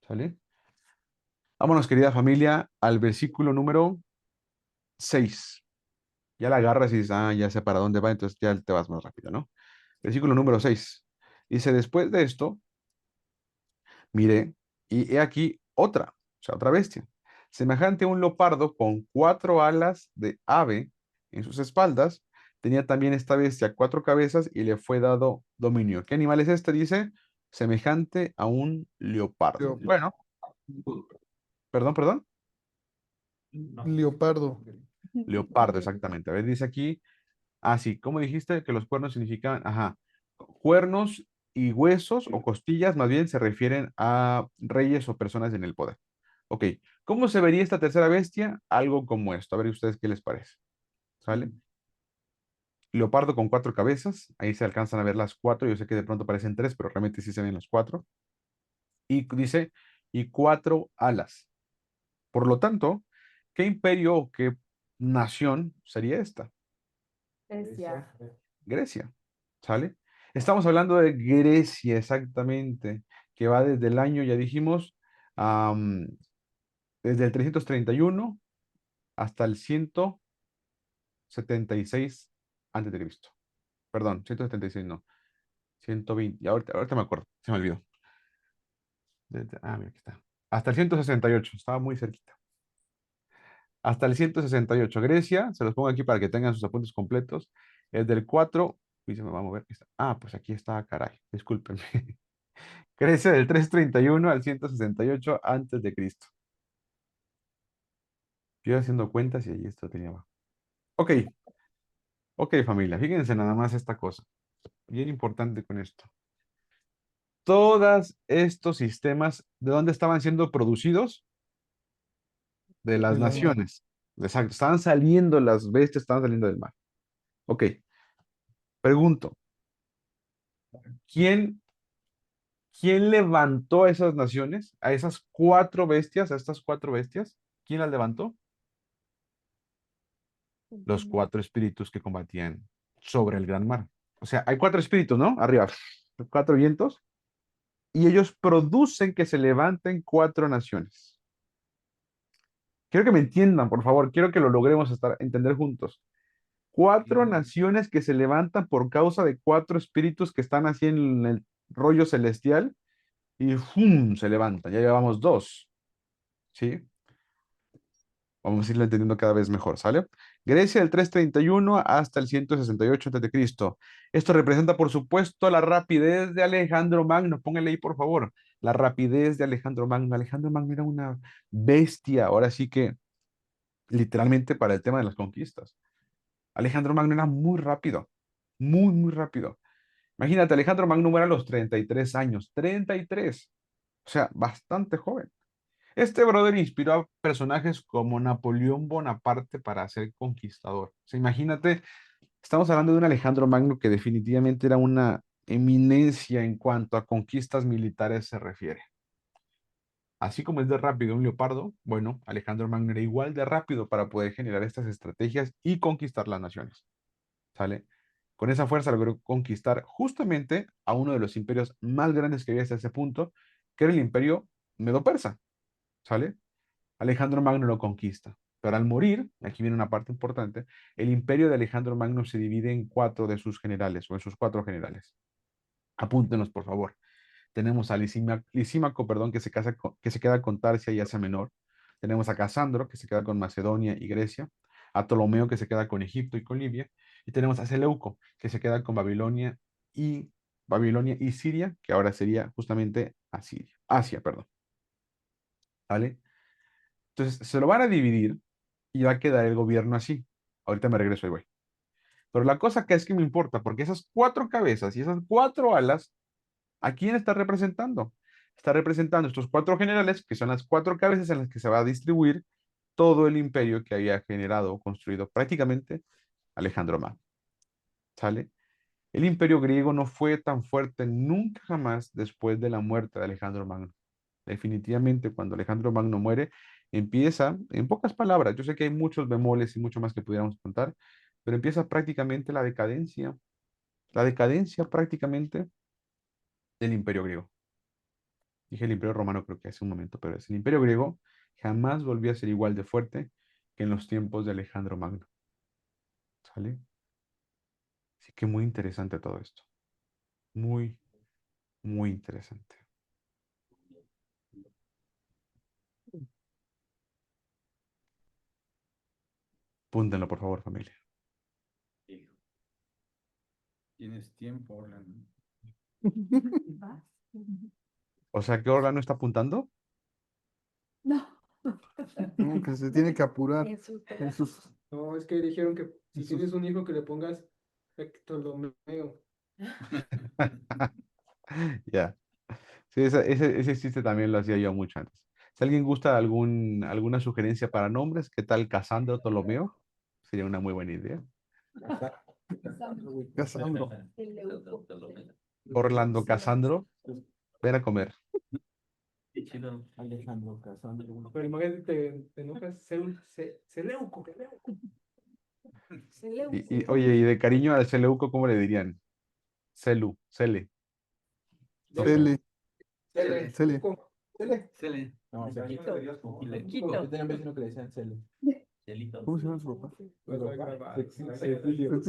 A: ¿Sale? Vámonos, querida familia, al versículo número 6. Ya la agarras y dices, ah, ya sé para dónde va, entonces ya te vas más rápido, ¿no? Versículo número 6. Dice, después de esto, miré, y he aquí otra, o sea, otra bestia, semejante a un leopardo con 4 alas de ave en sus espaldas. Tenía también esta bestia 4 cabezas y le fue dado dominio. ¿Qué animal es este? Dice, semejante a un leopardo.
F: Leo-
A: Bueno, perdón, perdón.
B: No.
F: Leopardo.
A: Leopardo, exactamente. A ver, dice aquí, sí, ¿cómo dijiste que los cuernos significan? Ajá, cuernos y huesos o costillas más bien se refieren a reyes o personas en el poder. Ok, ¿cómo se vería esta tercera bestia? Algo como esto. A ver ustedes qué les parece. ¿Sale? Leopardo con 4 cabezas. Ahí se alcanzan a ver las 4. Yo sé que de pronto parecen 3, pero realmente sí se ven las 4. Y dice, y 4 alas. Por lo tanto, ¿qué imperio o qué nación sería esta?
C: Grecia.
A: Grecia. ¿Sale? Estamos hablando de Grecia, exactamente, que va desde el año, ya dijimos, am, desde el 331 hasta el 176 antes de Cristo. Perdón, 176 no, 120, y ahorita me acuerdo, se me olvidó. Mira, aquí está. Hasta el 168, estaba muy cerquita. Hasta el 168, Grecia, se los pongo aquí para que tengan sus apuntes completos. Es del 4, y se me va a mover. Pues aquí está, caray, discúlpenme. Crece del 331 al 168 antes de Cristo. Yo haciendo cuentas y ahí esto tenía abajo. Ok, ok familia, fíjense nada más esta cosa. Bien importante con esto. Todos estos sistemas, ¿de dónde estaban siendo producidos? De las
F: De la mar.
A: naciones. Exacto, estaban saliendo las bestias, estaban saliendo del mar. Ok, pregunto, ¿quién, quién levantó a esas naciones? A esas 4 bestias, a estas 4 bestias. ¿Quién las levantó? Los 4 espíritus que combatían sobre el gran mar. O sea, hay 4 espíritus, ¿no? Arriba, 4 vientos, y ellos producen que se levanten 4 naciones. Quiero que me entiendan, por favor, quiero que lo logremos entender juntos. 4 naciones que se levantan por causa de 4 espíritus que están así en el rollo celestial y ¡fum! Se levantan. Ya llevamos 2, ¿sí? Vamos a irlo entendiendo cada vez mejor, ¿sale? Grecia del 331 hasta el 168 a.C. Esto representa, por supuesto, la rapidez de Alejandro Magno. Póngale ahí, por favor. La rapidez de Alejandro Magno. Alejandro Magno era una bestia. Ahora sí que, literalmente, para el tema de las conquistas. Alejandro Magno era muy rápido. Muy, muy rápido. Imagínate, Alejandro Magno muere a los 33 años. 33. O sea, bastante joven. Este brother inspiró a personajes como Napoleón Bonaparte para ser conquistador. O sea, imagínate, estamos hablando de un Alejandro Magno que definitivamente era una eminencia en cuanto a conquistas militares se refiere. Así como es de rápido un leopardo, bueno, Alejandro Magno era igual de rápido para poder generar estas estrategias y conquistar las naciones. ¿Sale? Con esa fuerza logró conquistar justamente a uno de los imperios más grandes que había hasta ese punto, que era el imperio medo-persa. ¿Sale? Alejandro Magno lo conquista. Pero al morir, aquí viene una parte importante, el imperio de Alejandro Magno se divide en cuatro de sus generales, o en sus cuatro generales. Apúntenos, por favor. Tenemos a Lisímaco, perdón, que se queda con Tarsia y Asia Menor. Tenemos a Casandro, que se queda con Macedonia y Grecia. A Ptolomeo, que se queda con Egipto y con Libia. Y tenemos a Seleuco, que se queda con Babilonia y Siria, que ahora sería justamente Asia, perdón. ¿Vale? Entonces, se lo van a dividir y va a quedar el gobierno así. Ahorita me regreso y voy. Pero la cosa que es que me importa, porque esas cuatro cabezas y esas cuatro alas, ¿a quién está representando? Está representando estos cuatro generales, que son las cuatro cabezas en las que se va a distribuir todo el imperio que había generado o construido prácticamente Alejandro Magno. ¿Sale? El imperio griego no fue tan fuerte nunca jamás después de la muerte de Alejandro Magno. Definitivamente, cuando Alejandro Magno muere, empieza, en pocas palabras, yo sé que hay muchos bemoles y mucho más que pudiéramos contar, pero empieza prácticamente la decadencia prácticamente del imperio griego. Dije el imperio romano creo que hace un momento, pero es el imperio griego jamás volvió a ser igual de fuerte que en los tiempos de Alejandro Magno. ¿Sale? Así que muy interesante todo esto. Muy, muy interesante. Púntenlo, por favor, familia.
G: Tienes tiempo, Orlando.
C: ¿Vas?
A: O sea, ¿qué órgano está apuntando?
C: No.
F: No, que se tiene que apurar
C: Jesús,
F: en sus...
E: No, es que dijeron que si
F: Jesús.
E: tienes un hijo que le pongas Ptolomeo.
A: Ya. Sí, ese chiste también lo hacía yo mucho antes. Si alguien gusta alguna sugerencia para nombres, ¿qué tal Casandro Ptolomeo? Sería una muy buena idea.
F: Casandro.
A: Orlando Casandro, ven a comer.
B: Chido.
G: Alejandro Casandro.
E: Pero imagínate, te enojas, Seleuco.
A: Oye, y de cariño al Seleuco, ¿cómo le dirían? Cele. No sé.
F: Cele.
E: Cele.
F: Cele.
G: Cele. No, o sea,
C: Quito.
G: Quito. Yo tenía un vecino que le decían Cele.
B: Celito.
F: ¿Cómo se llama su papá?
E: Cecilio.
F: Cecilio.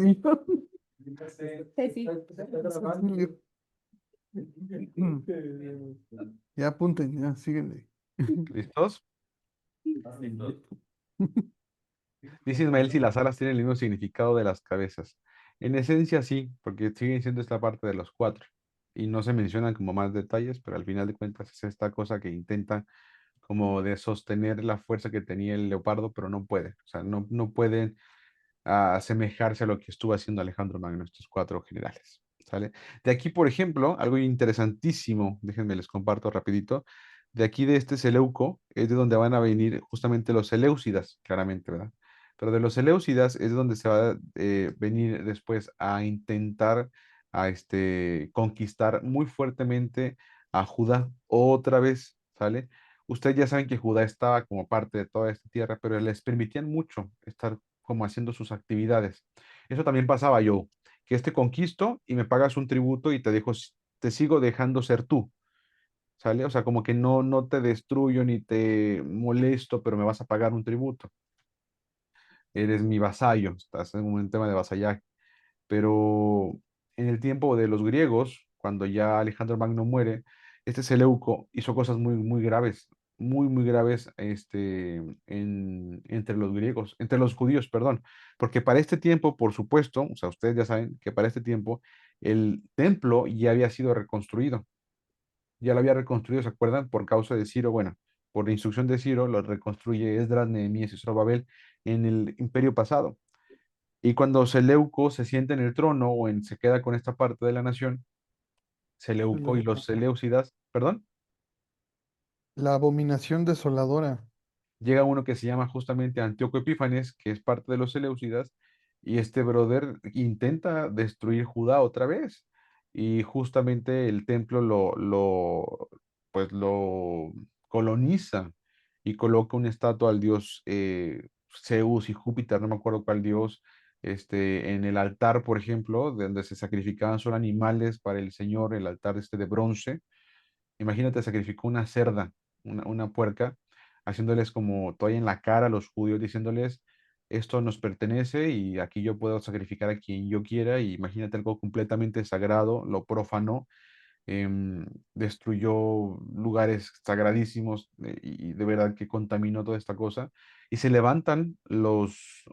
C: Ceci.
F: Cecilio. Ya apunten, ya, síguenle.
A: ¿Listos?
B: Listo.
A: Dice Ismael si las alas tienen el mismo significado de las cabezas. En esencia sí, porque siguen siendo esta parte de los cuatro. Y no se mencionan como más detalles, pero al final de cuentas es esta cosa que intenta como de sostener la fuerza que tenía el leopardo, pero no puede. O sea, no pueden asemejarse a lo que estuvo haciendo Alejandro Magno, estos cuatro generales. ¿Sale? De aquí, por ejemplo, algo interesantísimo, déjenme les comparto rapidito. De aquí de este Seleuco es de donde van a venir justamente los Seleucidas, claramente, ¿verdad? Pero de los Seleucidas es donde se va a venir después a intentar conquistar muy fuertemente a Judá otra vez, ¿sale? Ustedes ya saben que Judá estaba como parte de toda esta tierra, pero les permitían mucho estar como haciendo sus actividades. Eso también pasaba yo, que conquisto y me pagas un tributo y te sigo dejando ser tú, ¿sale? O sea, como que no te destruyo ni te molesto, pero me vas a pagar un tributo. Eres mi vasallo, estás en un tema de vasallaje. Pero en el tiempo de los griegos, cuando ya Alejandro Magno muere, este Seleuco hizo cosas muy, muy graves, muy, muy graves entre los griegos, entre los judíos, perdón, porque para este tiempo, por supuesto, o sea, ustedes ya saben que para este tiempo el templo ya había sido reconstruido, ya lo había reconstruido, ¿se acuerdan? Por causa de Ciro, bueno, por la instrucción de Ciro, lo reconstruye Esdras, Nehemías y Zorobabel en el imperio pasado. Y cuando Seleuco se sienta en el trono se queda con esta parte de la nación, Seleuco y los Seleucidas, perdón,
F: La abominación desoladora.
A: llega uno que se llama justamente Antíoco Epífanes, que es parte de los Seleucidas, y este brother intenta destruir Judá otra vez. Y justamente el templo pues lo coloniza y coloca una estatua al dios Zeus y Júpiter, no me acuerdo cuál dios, en el altar, por ejemplo, de donde se sacrificaban solo animales para el Señor, el altar de bronce. Imagínate, sacrificó una cerda, una puerca, haciéndoles como toalla en la cara a los judíos, diciéndoles, esto nos pertenece y aquí yo puedo sacrificar a quien yo quiera. Y imagínate algo completamente sagrado, lo profanó, destruyó lugares sagradísimos y de verdad que contaminó toda esta cosa. Y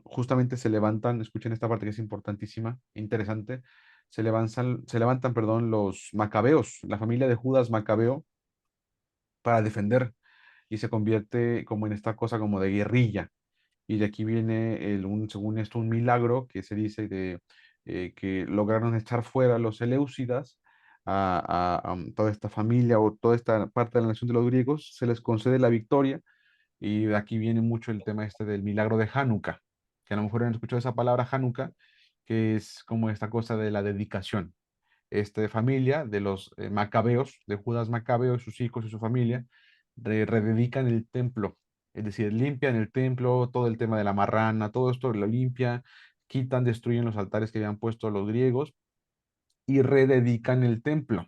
A: justamente se levantan, escuchen esta parte que es importantísima, interesante, se levantan, perdón, los macabeos, la familia de Judas Macabeo, para defender y se convierte como en esta cosa como de guerrilla. Y de aquí viene, según esto, un milagro que se dice que lograron echar fuera a los Seleucidas, a toda esta familia o toda esta parte de la nación de los griegos, se les concede la victoria. Y de aquí viene mucho el tema del milagro de Hanukkah, que a lo mejor han escuchado esa palabra Hanukkah, que es como esta cosa de la dedicación familia de los macabeos, de Judas Macabeo y sus hijos y su familia, rededican el templo, es decir, limpian el templo, todo el tema de la marrana, todo esto lo limpian, quitan, destruyen los altares que habían puesto los griegos y rededican el templo,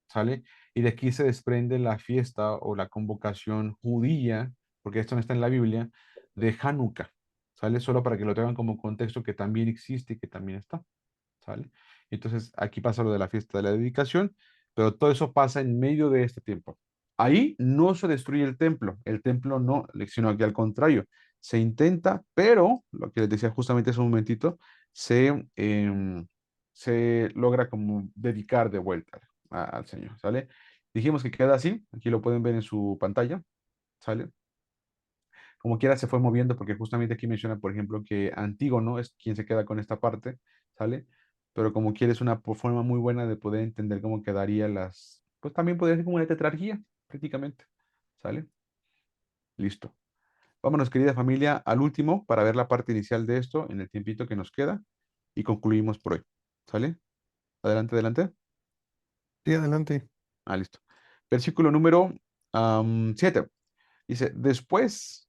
A: ¿sale? Y de aquí se desprende la fiesta o la convocación judía, porque esto no está en la Biblia, de Hanukkah, ¿sale? Solo para que lo tengan como contexto que también existe y que también está. ¿Sale? Entonces, aquí pasa lo de la fiesta de la dedicación, pero todo eso pasa en medio de este tiempo. Ahí no se destruye el templo no, sino que al contrario, se intenta, pero lo que les decía justamente hace un momentito, se logra como dedicar de vuelta al Señor, ¿sale? Dijimos que queda así, aquí lo pueden ver en su pantalla, ¿sale? Como quiera se fue moviendo porque justamente aquí menciona, por ejemplo, que Antígono es quien se queda con esta parte, ¿sale? Pero como quiera es una forma muy buena de poder entender cómo quedaría pues también podría ser como una tetrarquía, prácticamente, ¿sale? Listo. Vámonos, querida familia, al último para ver la parte inicial de esto en el tiempito que nos queda y concluimos por hoy, ¿sale? Adelante, adelante.
F: Sí, adelante.
A: Listo. Versículo número 7. Dice, después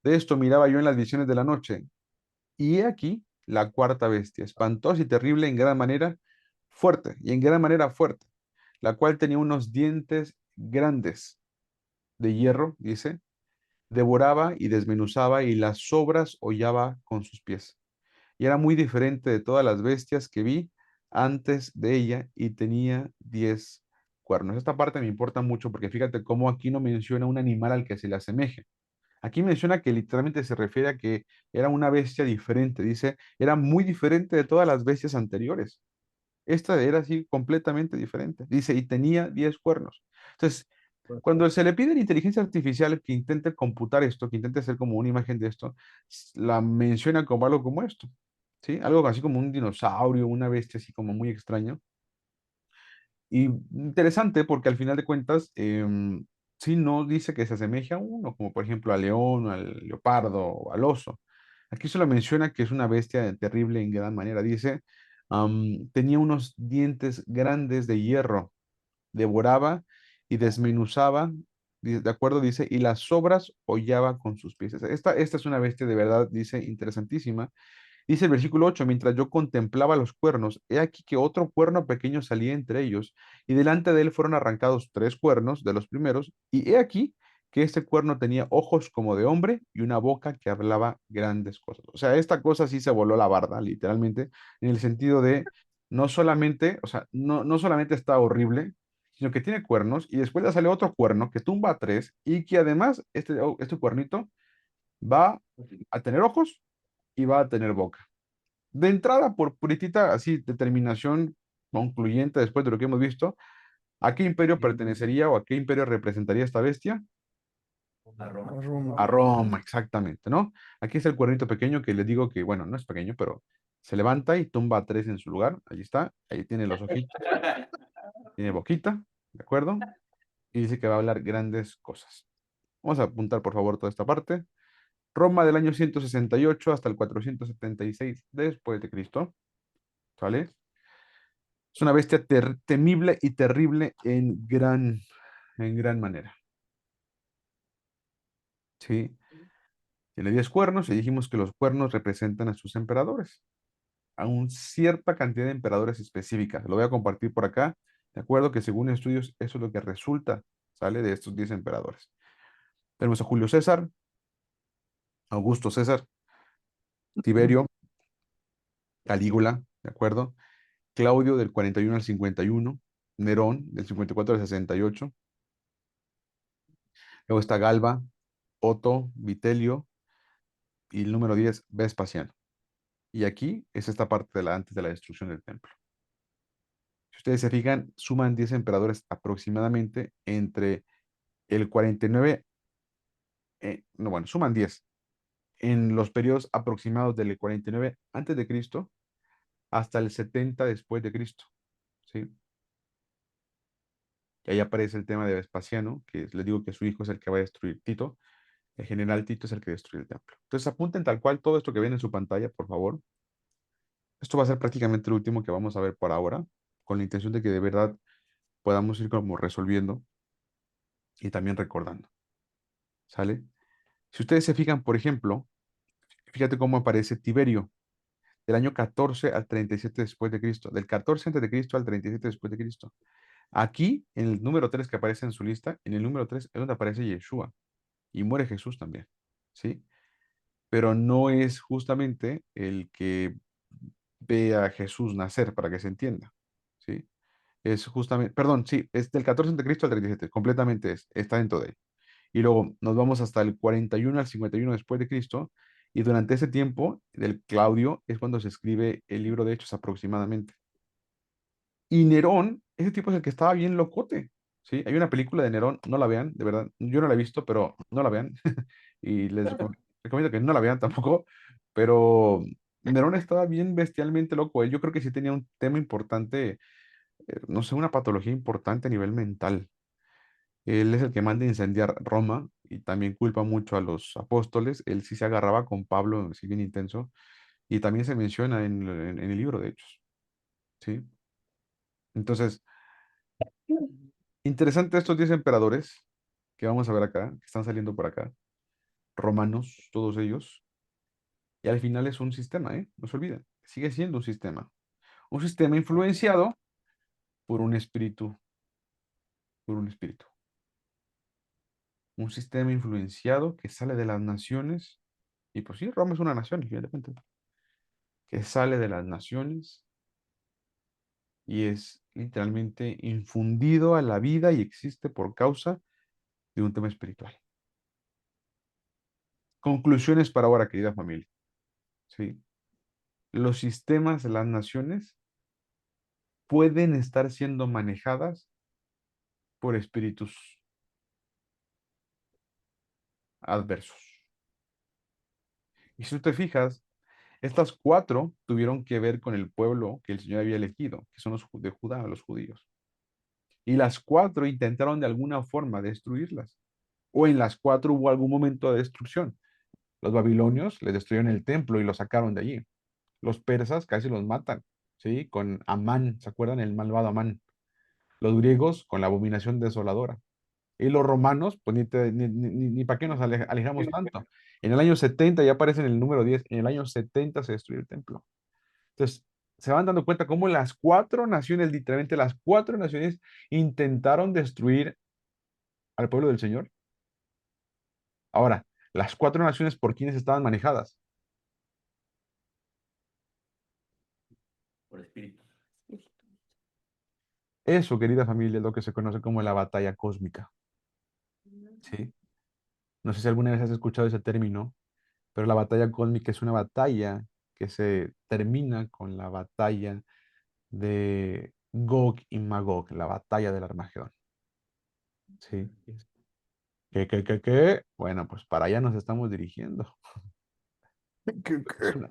A: de esto miraba yo en las visiones de la noche. Y he aquí la cuarta bestia, espantosa y terrible en gran manera, fuerte, y en gran manera fuerte, la cual tenía unos dientes grandes de hierro, dice, devoraba y desmenuzaba y las sobras hollaba con sus pies. Y era muy diferente de todas las bestias que vi antes de ella y tenía 10 cuernos. Esta parte me importa mucho porque fíjate cómo aquí no menciona un animal al que se le asemeje. Aquí menciona que literalmente se refiere a que era una bestia diferente. Dice, era muy diferente de todas las bestias anteriores. Esta era así completamente diferente. Dice, y tenía 10 cuernos. Entonces, cuando se le pide a la inteligencia artificial que intente computar esto, que intente hacer como una imagen de esto, la menciona como algo como esto. ¿Sí? Algo así como un dinosaurio, una bestia así como muy extraño. Y interesante porque al final de cuentas, sí no dice que se asemeja a uno, como por ejemplo al león, o al leopardo o al oso. Aquí solo menciona que es una bestia terrible en gran manera. Dice, tenía unos dientes grandes de hierro, devoraba y desmenuzaba, de acuerdo, dice, y las sobras hollaba con sus pies. Esta es una bestia de verdad, dice, interesantísima. Dice el versículo 8, mientras yo contemplaba los cuernos, he aquí que otro cuerno pequeño salía entre ellos, y delante de él fueron arrancados 3 cuernos de los primeros, y he aquí que este cuerno tenía ojos como de hombre y una boca que hablaba grandes cosas. O sea, esta cosa sí se voló la barda, literalmente, en el sentido de no solamente, o sea, no solamente está horrible, sino que tiene cuernos y después le sale otro cuerno que tumba a tres y que además este cuernito va a tener ojos y va a tener boca. De entrada, por puritita, así, determinación concluyente después de lo que hemos visto, ¿a qué imperio pertenecería o a qué imperio representaría esta bestia?
B: A Roma.
F: A Roma.
A: A Roma, exactamente, ¿no? Aquí es el cuernito pequeño que les digo que, bueno, no es pequeño, pero se levanta y tumba a tres en su lugar. Ahí está, ahí tiene los ojitos, tiene boquita, ¿de acuerdo? Y dice que va a hablar grandes cosas. Vamos a apuntar, por favor, toda esta parte. Roma del año 168 hasta el 476 después de Cristo, ¿sale? Es una bestia temible y terrible en gran manera, ¿sí? Tiene 10 cuernos y dijimos que los cuernos representan a sus emperadores, a una cierta cantidad de emperadores específicas. Lo voy a compartir por acá, de acuerdo que según estudios eso es lo que resulta, ¿sale? De estos 10 emperadores. Tenemos a Julio César, Augusto César, Tiberio, Calígula, ¿de acuerdo? Claudio del 41 al 51, Nerón del 54 al 68, luego está Galba, Otto, Vitelio y el número 10, Vespasiano. Y aquí es esta parte de antes de la destrucción del templo. Si ustedes se fijan, suman 10 emperadores aproximadamente entre el 49, no, bueno, suman 10 en los periodos aproximados del 49 antes de Cristo hasta el 70 después de Cristo, ¿sí? Y ahí aparece el tema de Vespasiano, que les digo que su hijo es el que va a destruir Tito. El general Tito es el que destruye el templo. Entonces apunten tal cual todo esto que ven en su pantalla, por favor. Esto va a ser prácticamente lo último que vamos a ver por ahora, con la intención de que de verdad podamos ir como resolviendo y también recordando. ¿Sale? Si ustedes se fijan, por ejemplo, fíjate cómo aparece Tiberio, del año 14 al 37 después de Cristo, del 14 antes de Cristo al 37 después de Cristo. Aquí, en el número 3 que aparece en su lista, en el número 3 es donde aparece Yeshua y muere Jesús también, ¿sí? Pero no es justamente el que ve a Jesús nacer, para que se entienda, ¿sí? Es justamente, perdón, sí, es del 14 de Cristo al 37, completamente está dentro de él. Y luego nos vamos hasta el 41 al 51 después de Cristo, y durante ese tiempo del Claudio es cuando se escribe el libro de Hechos aproximadamente. Y Nerón, ese tipo es el que estaba bien locote, ¿sí? Hay una película de Nerón, no la vean, de verdad, yo no la he visto, pero no la vean, y les recomiendo que no la vean tampoco, pero Nerón estaba bien bestialmente loco, yo creo que sí tenía un tema importante, no sé, una patología importante a nivel mental. Él es el que manda incendiar Roma y también culpa mucho a los apóstoles. Él sí se agarraba con Pablo, sí bien intenso, y también se menciona en el libro de Hechos, ¿sí? Entonces, interesante estos 10 emperadores que vamos a ver acá, que están saliendo por acá, romanos, todos ellos, y al final es un sistema, ¿eh? No se olviden, sigue siendo un sistema influenciado por un espíritu, por un espíritu, un sistema influenciado que sale de las naciones, y pues sí, Roma es una nación, evidentemente, que sale de las naciones y es literalmente infundido a la vida y existe por causa de un tema espiritual. Conclusiones para ahora, querida familia. ¿Sí? Los sistemas de las naciones pueden estar siendo manejadas por espíritus adversos. Y si tú te fijas, estas cuatro tuvieron que ver con el pueblo que el Señor había elegido, que son los de Judá, los judíos. Y las cuatro intentaron de alguna forma destruirlas. O en las cuatro hubo algún momento de destrucción. Los babilonios les destruyeron el templo y lo sacaron de allí. Los persas casi los matan, ¿sí? Con Amán, ¿se acuerdan? El malvado Amán. Los griegos con la abominación desoladora. Y los romanos, pues ni para qué nos alejamos tanto. En el año 70 ya aparece en el número 10, en el año 70 se destruyó el templo. Entonces, se van dando cuenta cómo las cuatro naciones, literalmente las cuatro naciones, intentaron destruir al pueblo del Señor. Ahora, las cuatro naciones, ¿por quiénes estaban manejadas?
B: Por espíritus.
A: Eso, querida familia, es lo que se conoce como la batalla cósmica, ¿sí? No sé si alguna vez has escuchado ese término, pero la batalla cósmica es una batalla que se termina con la batalla de Gog y Magog, la batalla del Armagedón, ¿sí? ¿Qué? Bueno, pues para allá nos estamos dirigiendo. Es una-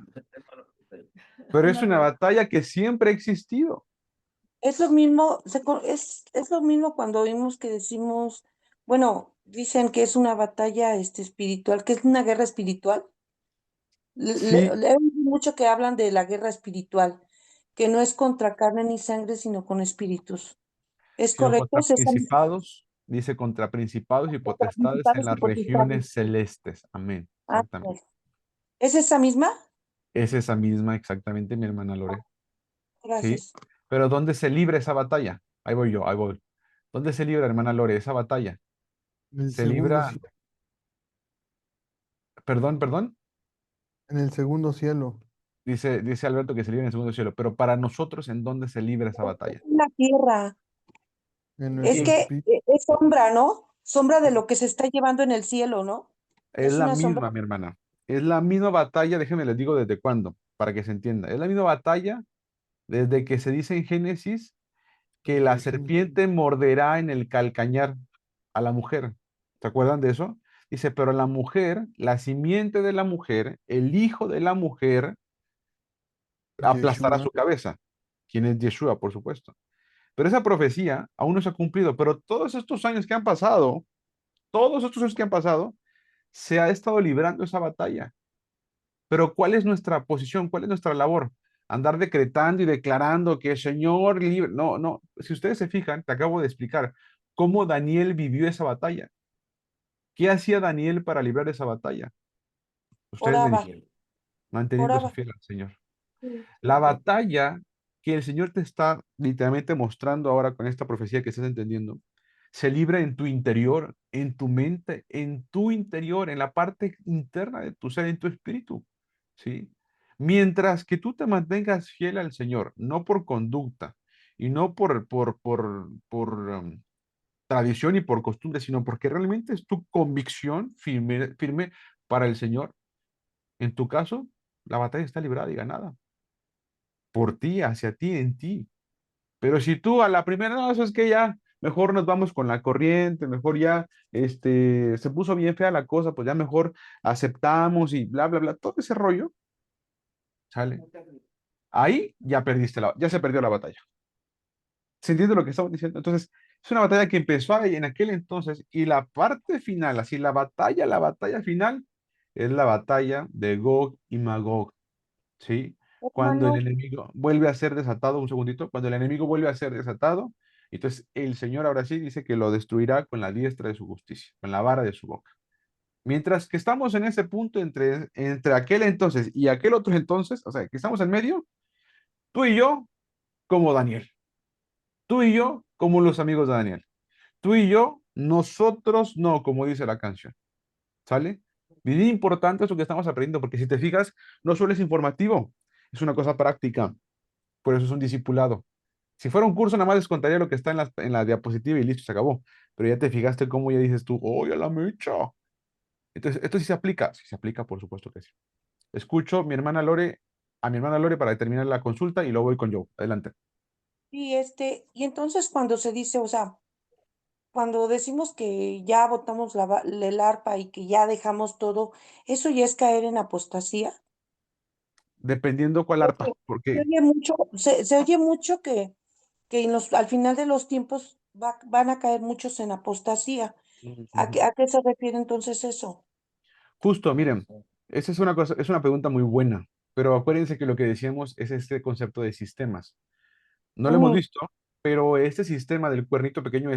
A: Pero es una batalla que siempre ha existido.
D: Es lo mismo, es lo mismo cuando oímos que decimos, bueno, dicen que es una batalla espiritual, que es una guerra espiritual.
A: Sí,
D: He oído mucho que hablan de la guerra espiritual, que no es contra carne ni sangre, sino con espíritus. ¿Es
A: sino
D: correcto?
A: contra principados, dice contra principados y
D: Contra
A: potestades en
D: principados y
A: las
D: potestades.
A: regiones celestes. Amén.
D: Ah,
A: Exactamente.
D: pues, ¿es esa misma?
A: Es esa misma exactamente, mi hermana Lore. ¿Sí?
D: Gracias.
A: Pero ¿dónde se libra esa batalla? Ahí voy yo, ahí voy. ¿Dónde se libra, hermana Lore, esa batalla?
F: En el
A: Se
F: segundo,
A: libra, perdón,
F: en el segundo cielo,
A: dice Alberto que se libra en el segundo cielo, pero para nosotros, ¿en dónde se libra esa batalla?
D: En la tierra.
F: en
D: Es
F: nuestro
B: Sí,
D: que
F: espíritu.
D: es sombra, ¿no? Sombra de lo que se está llevando en el cielo, ¿no?
A: Es
D: Es
A: la
D: una sombra.
A: misma, mi hermana. Es la misma batalla, déjenme les digo desde cuándo, para que se entienda. Es la misma batalla desde que se dice en Génesis que la serpiente morderá en el calcañar a la mujer. ¿Se acuerdan de eso? Dice, pero la mujer, la simiente de la mujer, el hijo de la mujer, aplastará
F: Yeshua,
A: su cabeza. ¿Quién es Yeshua, por supuesto? Pero esa profecía aún no se ha cumplido. Pero todos estos años que han pasado, todos estos años que han pasado, se ha estado librando esa batalla. Pero ¿cuál es nuestra posición? ¿Cuál es nuestra labor? Andar decretando y declarando que el Señor libre. No, no. Si ustedes se fijan, te acabo de explicar cómo Daniel vivió esa batalla. ¿Qué hacía Daniel para librar esa batalla? Ustedes me
D: Oraba,
A: dijeron, manteniéndose
D: oraba.
A: fiel al Señor.
D: Sí.
A: La batalla que el Señor te está literalmente mostrando ahora con esta profecía que estás entendiendo, se libra en tu interior, en tu mente, en tu interior, en la parte interna de tu ser, en tu espíritu, ¿sí? Mientras que tú te mantengas fiel al Señor, no por conducta y no por tradición y por costumbre, sino porque realmente es tu convicción firme para el Señor. En tu caso, la batalla está librada y ganada por ti, hacia ti, en ti. Pero si tú a la primera, no, eso es que ya, mejor nos vamos con la corriente, mejor ya, se puso bien fea la cosa, pues ya mejor aceptamos y bla, bla, bla, todo ese rollo, ¿sale? Ahí ya perdiste ya se perdió la batalla. ¿Se entiende lo que estamos diciendo? Entonces, es una batalla que empezó ahí en aquel entonces y la parte final, así la batalla final es la batalla de Gog y Magog, ¿sí? Cuando el
D: Hermano,
A: enemigo vuelve a ser desatado, un segundito, cuando el enemigo vuelve a ser desatado, entonces el Señor ahora sí dice que lo destruirá con la diestra de su justicia, con la vara de su boca. Mientras que estamos en ese punto entre aquel entonces y aquel otro entonces, o sea, que estamos en medio, tú y yo como Daniel, tú y yo como los amigos de Daniel, tú y yo, nosotros no, como dice la canción, ¿sale? Bien importante eso que estamos aprendiendo, porque si te fijas, no solo es informativo, es una cosa práctica. Por eso es un discipulado. Si fuera un curso, nada más les contaría lo que está en la diapositiva y listo, se acabó. Pero ya te fijaste cómo ya dices tú, ¡oh, ya la mecha! Entonces, esto sí se aplica, por supuesto que sí. Escucho a mi hermana Lore para terminar la consulta y luego voy con Joe. Adelante.
D: y entonces cuando se dice, o sea, cuando decimos que ya botamos el arpa y que ya dejamos todo, ¿eso ya es caer en apostasía?
A: Dependiendo cuál
D: Porque
A: arpa, porque
D: se oye mucho que al final de los tiempos van a caer muchos en apostasía. A qué se refiere entonces eso?
A: justo, miren, esa es una cosa, es una pregunta muy buena, pero acuérdense que lo que decíamos es este concepto de sistemas. No lo hemos
D: Ujú.
A: visto, pero este sistema del cuernito pequeño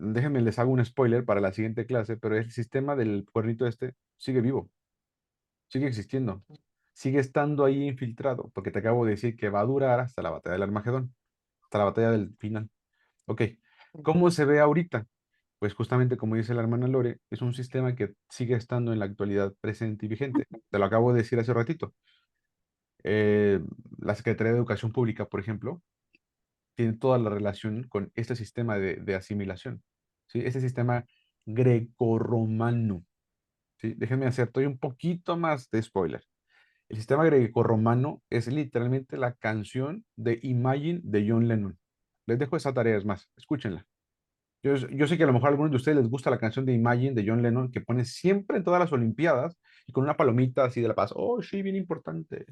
A: déjenme les hago un spoiler para la siguiente clase, pero el sistema del cuernito sigue vivo, sigue existiendo, sigue estando ahí infiltrado, porque te acabo de decir que va a durar hasta la batalla del Armagedón, hasta la batalla del final. Ok, ¿cómo se ve ahorita? Pues justamente como dice la hermana Lore, es un sistema que sigue estando en la actualidad presente y vigente. Te lo acabo de decir hace ratito. Eh, la Secretaría de Educación Pública, por ejemplo, tiene toda la relación con este sistema de asimilación, ¿sí? Este sistema grecorromano, ¿sí? Déjenme hacer todavía un poquito más de spoiler. El sistema grecorromano es literalmente la canción de Imagine de John Lennon. Les dejo esa tarea, es más, escúchenla. Yo sé que a lo mejor a algunos de ustedes les gusta la canción de Imagine de John Lennon, que pone siempre en todas las Olimpiadas y con una palomita así de la paz. Oh, sí, bien importante.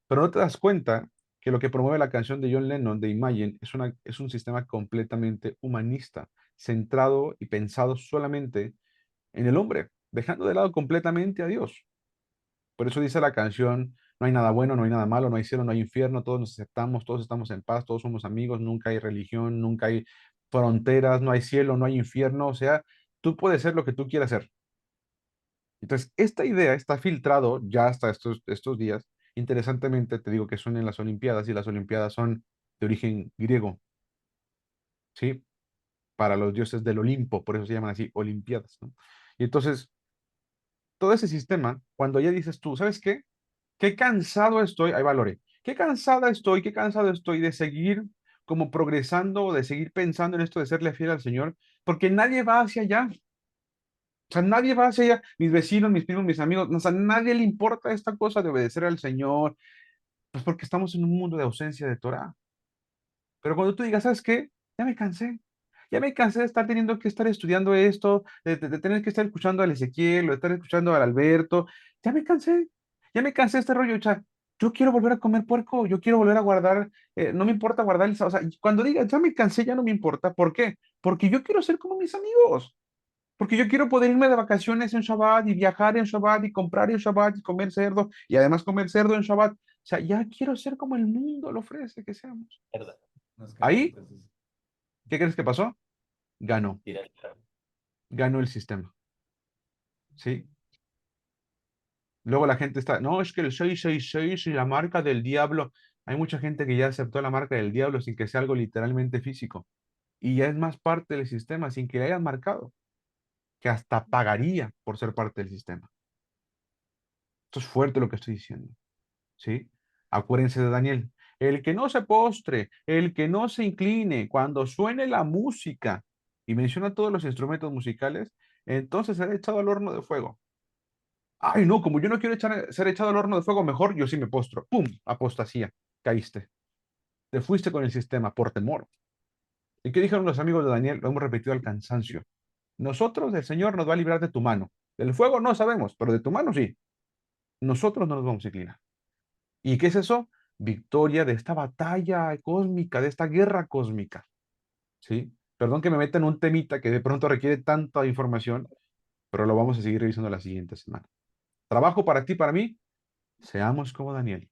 A: Pero no te das cuenta que lo que promueve la canción de John Lennon de Imagine es un sistema completamente humanista, centrado y pensado solamente en el hombre, dejando de lado completamente a Dios. Por eso dice la canción, no hay nada bueno, no hay nada malo, no hay cielo, no hay infierno, todos nos aceptamos, todos estamos en paz, todos somos amigos, nunca hay religión, nunca hay fronteras, no hay cielo, no hay infierno, o sea, tú puedes ser lo que tú quieras ser. Entonces, esta idea está filtrado ya hasta estos días. Interesantemente, te digo que son en las Olimpiadas y las Olimpiadas son de origen griego, ¿sí? Para los dioses del Olimpo, por eso se llaman así, Olimpiadas, ¿no? Y entonces, todo ese sistema, cuando ya dices tú, ¿sabes qué? Qué cansado estoy, ahí va Lore, qué cansado estoy de seguir como progresando o de seguir pensando en esto de serle fiel al Señor, porque nadie va hacia allá. O sea, nadie va hacia allá, mis vecinos, mis primos, mis amigos, o sea, nadie le importa esta cosa de obedecer al Señor, pues porque estamos en un mundo de ausencia de Torah. Pero cuando tú digas, ¿sabes qué? Ya me cansé de estar teniendo que estar estudiando esto, de tener que estar escuchando al Ezequiel, o de estar escuchando al Alberto, ya me cansé de este rollo, o sea, yo quiero volver a comer puerco, yo quiero volver a guardar, no me importa guardar, o sea, cuando digas, ya me cansé, ya no me importa, ¿por qué? Porque yo quiero ser como mis amigos. Porque yo quiero poder irme de vacaciones en Shabbat y viajar en Shabbat y comprar en Shabbat y comer cerdo y además comer cerdo en Shabbat. O sea, ya quiero ser como el mundo lo ofrece que seamos.
B: ¿Verdad? Nos quedamos
A: Ahí,
B: entonces
A: ¿qué crees que pasó? Ganó,
B: tirar.
A: ganó el sistema. ¿Sí? Luego la gente está, no, es que el 666 y la marca del diablo. Hay mucha gente que ya aceptó la marca del diablo sin que sea algo literalmente físico. Y ya es más parte del sistema sin que le hayan marcado, que hasta pagaría por ser parte del sistema. Esto es fuerte lo que estoy diciendo. ¿Sí? Acuérdense de Daniel. El que no se postre, el que no se incline, cuando suene la música, y menciona todos los instrumentos musicales, entonces será echado al horno de fuego. Ay, no, como yo no quiero ser echado al horno de fuego, mejor yo sí me postro. ¡Pum! Apostasía. Caíste. Te fuiste con el sistema por temor. ¿Y qué dijeron los amigos de Daniel? Lo hemos repetido al cansancio. Nosotros, el Señor nos va a librar de tu mano. Del fuego no sabemos, pero de tu mano sí. Nosotros no nos vamos a inclinar. ¿Y qué es eso? Victoria de esta batalla cósmica, de esta guerra cósmica. ¿Sí? Perdón que me meta en un temita que de pronto requiere tanta información, pero lo vamos a seguir revisando la siguiente semana. Trabajo para ti, para mí. Seamos como Daniel.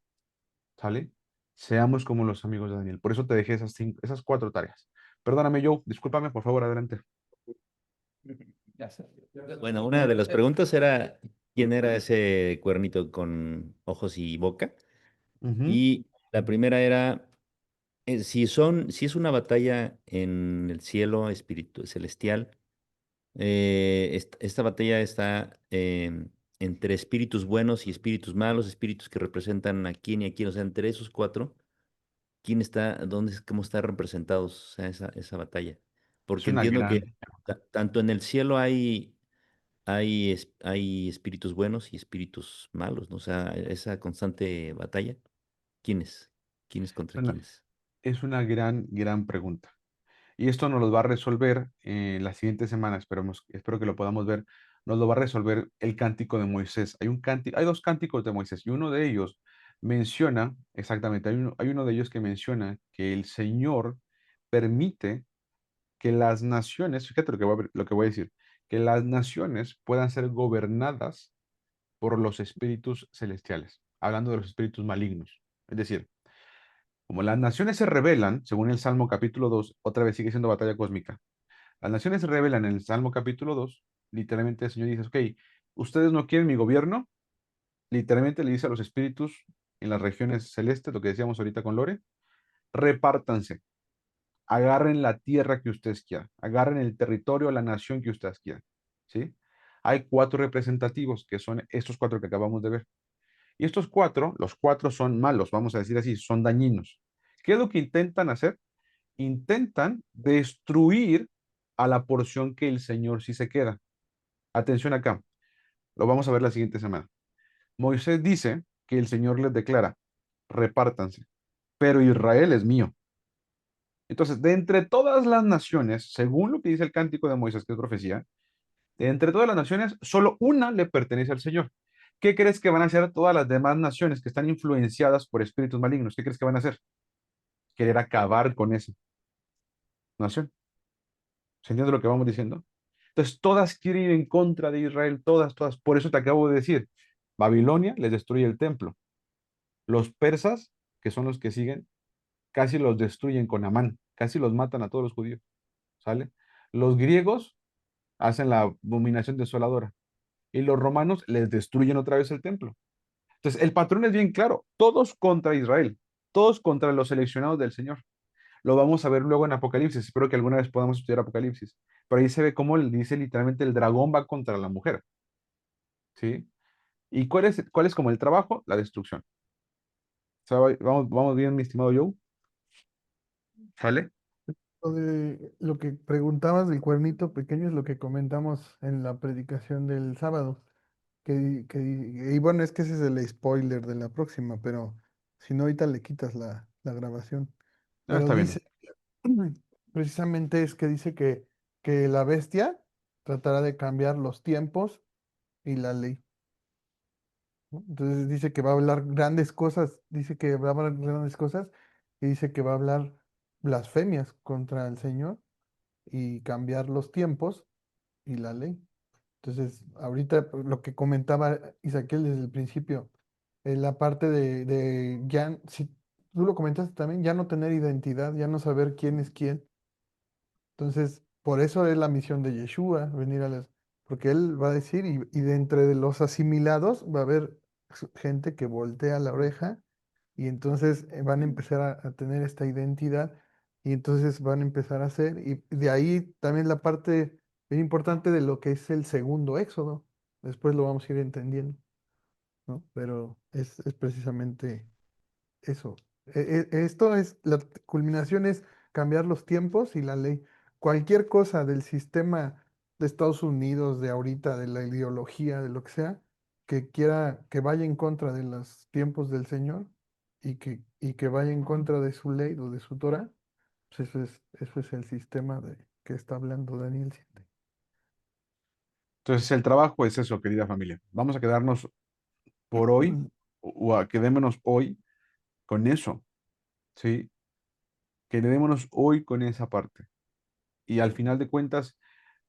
A: ¿Sale? Seamos como los amigos de Daniel. Por eso te dejé esas 4 tareas. Perdóname, Joe. Discúlpame, por favor, adelante.
B: Bueno, una de las preguntas era quién era ese cuernito con ojos y boca.
A: Ujú.
B: Y la primera era si es una batalla en el cielo espíritu celestial, esta batalla está entre espíritus buenos y espíritus malos, espíritus que representan a quién y a quién, o sea, entre esos cuatro, ¿quién está, cómo están representados, o sea, esa batalla?
A: Es
B: Porque
A: una
B: entiendo que
A: gran
B: tanto en el cielo hay espíritus buenos y espíritus malos, ¿no? O sea, esa constante batalla, ¿quiénes? ¿Quiénes contra
A: una,
B: quiénes?
A: es una gran pregunta. Y esto nos lo va a resolver en la siguiente semana, espero que lo podamos ver. Nos lo va a resolver el cántico de Moisés. Hay 2 cánticos de Moisés y uno de ellos menciona, exactamente, hay uno de ellos que menciona que el Señor permite que las naciones, fíjate lo que voy a decir, que las naciones puedan ser gobernadas por los espíritus celestiales, hablando de los espíritus malignos. Es decir, como las naciones se rebelan, según el Salmo capítulo 2, otra vez sigue siendo batalla cósmica. Las naciones se rebelan en el Salmo capítulo 2, literalmente el Señor dice, ok, ustedes no quieren mi gobierno, literalmente le dice a los espíritus en las regiones celestes, lo que decíamos ahorita con Lore, repártanse, agarren la tierra que ustedes quieran, agarren el territorio, la nación que ustedes quieran, ¿sí? Hay 4 representativos, que son estos 4 que acabamos de ver. Y estos 4, los 4 son malos, vamos a decir así, son dañinos. ¿Qué es lo que intentan hacer? intentan destruir a la porción que el Señor sí se queda. Atención acá, lo vamos a ver la siguiente semana. Moisés dice que el Señor les declara, repártanse, pero Israel es mío. Entonces, de entre todas las naciones, según lo que dice el cántico de Moisés, que es profecía, de entre todas las naciones, solo una le pertenece al Señor. ¿Qué crees que van a hacer todas las demás naciones que están influenciadas por espíritus malignos? ¿Qué crees que van a hacer? Querer acabar con esa nación. ¿Se entiende lo que vamos diciendo? Entonces, todas quieren ir en contra de Israel, todas, todas. Por eso te acabo de decir, Babilonia les destruye el templo. Los persas, que son los que siguen, casi los destruyen con Amán, casi los matan a todos los judíos, ¿sale? Los griegos hacen la abominación desoladora y los romanos les destruyen otra vez el templo. Entonces, el patrón es bien claro, todos contra Israel, todos contra los seleccionados del Señor. Lo vamos a ver luego en Apocalipsis, espero que alguna vez podamos estudiar Apocalipsis, pero ahí se ve cómo dice literalmente el dragón va contra la mujer, ¿sí? ¿Y cuál es como el trabajo? La destrucción. O sea, vamos bien, mi estimado Joe, ¿sale?
F: Lo que preguntabas del cuernito pequeño es lo que comentamos en la predicación del sábado. Y bueno, es que ese es el spoiler de la próxima, pero si no, ahorita le quitas la grabación.
A: Ah,
F: Pero
A: está bien.
F: dice, precisamente es que dice que la bestia tratará de cambiar los tiempos y la ley, ¿no? Entonces dice que va a hablar grandes cosas, dice que va a hablar grandes cosas y dice que va a hablar blasfemias contra el Señor y cambiar los tiempos y la ley. Entonces, ahorita lo que comentaba Isaquiel desde el principio, la parte de ya, si tú lo comentaste también, ya no tener identidad, ya no saber quién es quién. Entonces, por eso es la misión de Yeshua, venir a las, porque él va a decir, y de entre los asimilados va a haber gente que voltea la oreja y entonces van a empezar a tener esta identidad y entonces van a empezar a hacer, y de ahí también la parte bien importante de lo que es el segundo éxodo. Después lo vamos a ir entendiendo, ¿no? Pero es precisamente eso. Esto es, la culminación es cambiar los tiempos y la ley. Cualquier cosa del sistema de Estados Unidos, de ahorita, de la ideología, de lo que sea, que quiera, que vaya en contra de los tiempos del Señor y que vaya en contra de su ley o de su Torah, pues eso es el sistema que está hablando Daniel 7.
A: Entonces, el trabajo es eso, querida familia. Vamos a quedarnos por hoy, quedémonos hoy con eso, ¿sí? Quedémonos hoy con esa parte. Y al final de cuentas,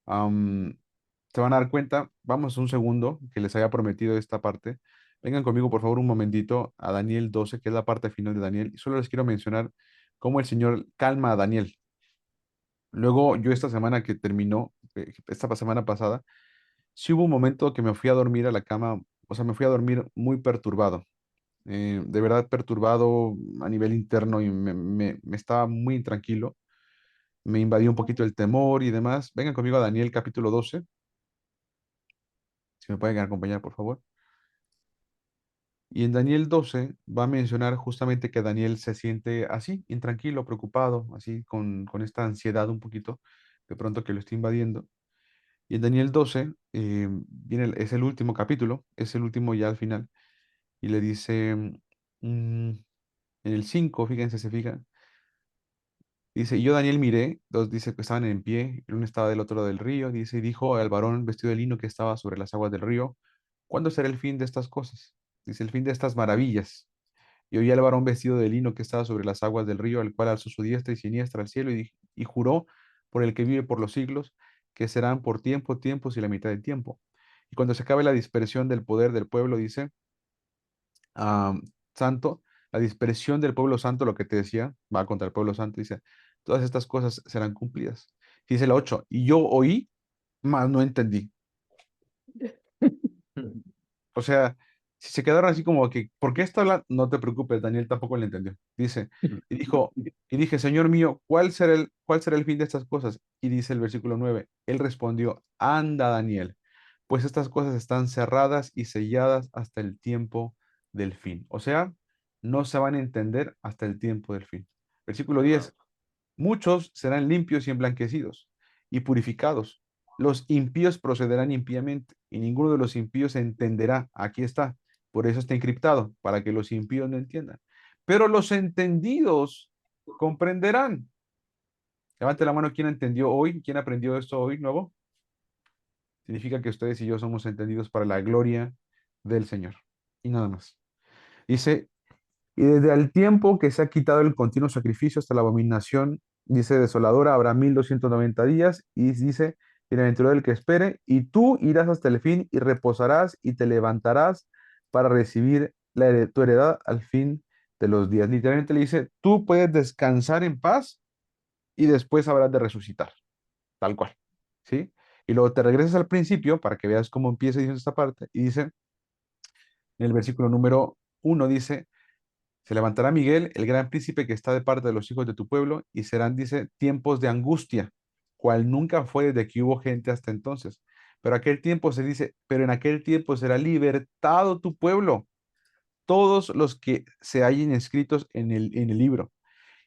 A: am, se van a dar cuenta, vamos un segundo, que les había prometido esta parte. Vengan conmigo, por favor, un momentito a Daniel 12, que es la parte final de Daniel. Y solo les quiero mencionar cómo el Señor calma a Daniel. Luego, yo esta semana que terminó, esta semana pasada, sí hubo un momento que me fui a dormir a la cama, o sea, me fui a dormir muy perturbado, de verdad perturbado a nivel interno y me estaba muy intranquilo, me invadió un poquito el temor y demás. Vengan conmigo a Daniel capítulo 12, si me pueden acompañar, por favor. Y en Daniel 12 va a mencionar justamente que Daniel se siente así, intranquilo, preocupado, así con esta ansiedad un poquito, de pronto que lo está invadiendo. Y en Daniel 12 es el último capítulo, es el último ya al final, y le dice, en el 5 fíjense, se fijan, dice, y yo Daniel miré, dos dice que estaban en pie, el uno estaba del otro lado del río, dice, y dijo al varón vestido de lino que estaba sobre las aguas del río, ¿cuándo será el fin de estas cosas? Dice, el fin de estas maravillas. Y oí al varón vestido de lino que estaba sobre las aguas del río, al cual alzó su diestra y siniestra al cielo y juró por el que vive por los siglos, que serán por tiempo, tiempos y la mitad del tiempo. Y cuando se acabe la dispersión del poder del pueblo, dice, ah, santo, la dispersión del pueblo santo, lo que te decía, va contra el pueblo santo, dice, todas estas cosas serán cumplidas. Dice la 8 y yo oí, mas no entendí. O sea, si se quedaron así como que, ¿por qué está hablando? No te preocupes, Daniel tampoco lo entendió. Dice, y dije, Señor mío, ¿cuál será el fin de estas cosas? Y dice el versículo 9 él respondió, anda, Daniel, pues estas cosas están cerradas y selladas hasta el tiempo del fin. O sea, no se van a entender hasta el tiempo del fin. Versículo 10 Muchos serán limpios y emblanquecidos y purificados. Los impíos procederán impíamente y ninguno de los impíos entenderá. Aquí está. Por eso está encriptado, para que los impíos no entiendan. Pero los entendidos comprenderán. Levante la mano, ¿quién entendió hoy? ¿Quién aprendió esto hoy nuevo? Significa que ustedes y yo somos entendidos para la gloria del Señor. Y nada más. Dice, y desde el tiempo que se ha quitado el continuo sacrificio hasta la abominación, dice, desoladora, habrá 1290 días, y dice, bienaventurado el que espere, y tú irás hasta el fin y reposarás y te levantarás para recibir tu heredad al fin de los días. Literalmente le dice, tú puedes descansar en paz y después habrás de resucitar, tal cual, ¿sí? Y luego te regresas al principio para que veas cómo empieza diciendo esta parte, y dice, en el versículo número 1 dice, se levantará Miguel, el gran príncipe que está de parte de los hijos de tu pueblo, y serán, dice, tiempos de angustia, cual nunca fue desde que hubo gente hasta entonces. Pero aquel tiempo se dice, pero en aquel tiempo será libertado tu pueblo, todos los que se hallen escritos en el libro.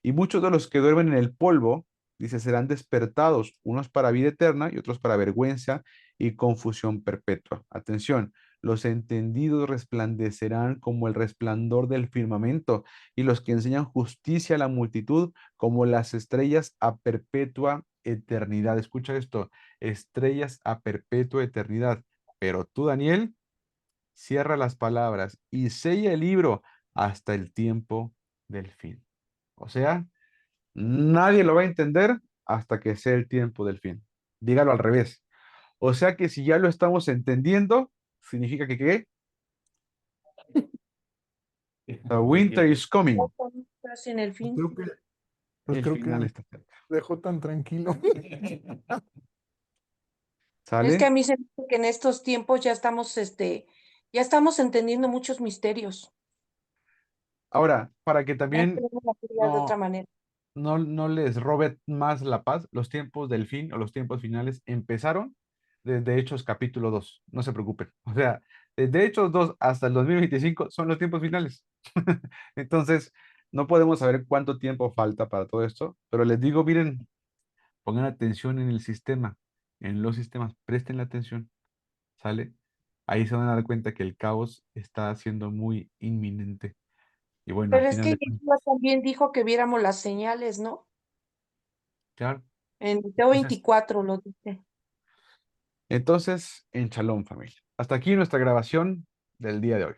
A: Y muchos de los que duermen en el polvo, dice, serán despertados, unos para vida eterna y otros para vergüenza y confusión perpetua. Atención, los entendidos resplandecerán como el resplandor del firmamento, y los que enseñan justicia a la multitud como las estrellas a perpetua eternidad. Escucha esto, estrellas a perpetua eternidad. Pero tú, Daniel, cierra las palabras y sella el libro hasta el tiempo del fin. O sea, nadie lo va a entender hasta que sea el tiempo del fin. Dígalo al revés. O sea que si ya lo estamos entendiendo, significa que ¿qué? The winter is
D: Ya
A: coming.
D: estamos casi en el fin.
F: Creo que, pues
A: El
F: creo
A: final
F: que
A: está cerca.
F: dejó tan tranquilo.
D: Es que a
A: ¿Sale?
D: mí se me hace que en estos tiempos ya estamos entendiendo muchos misterios.
A: Ahora, para que
D: Ya
A: también
D: tenemos la Biblia de otra
A: no,
D: manera.
A: no les robe más la paz, los tiempos del fin o los tiempos finales empezaron desde Hechos capítulo 2. No se preocupen. O sea, desde Hechos 2 hasta el 2025 son los tiempos finales. Entonces, no podemos saber cuánto tiempo falta para todo esto, pero les digo, miren, pongan atención en el sistema, en los sistemas, presten la atención, ¿sale? Ahí se van a dar cuenta que el caos está siendo muy inminente. Y bueno, al
D: Pero es
A: final
D: que
A: de
D: Yeshua
A: cuentas,
D: también dijo que viéramos las señales, ¿no?
A: claro.
D: En Mateo
A: Entonces,
D: 24 lo dice.
A: en Shalom, familia. Hasta aquí nuestra grabación del día de hoy.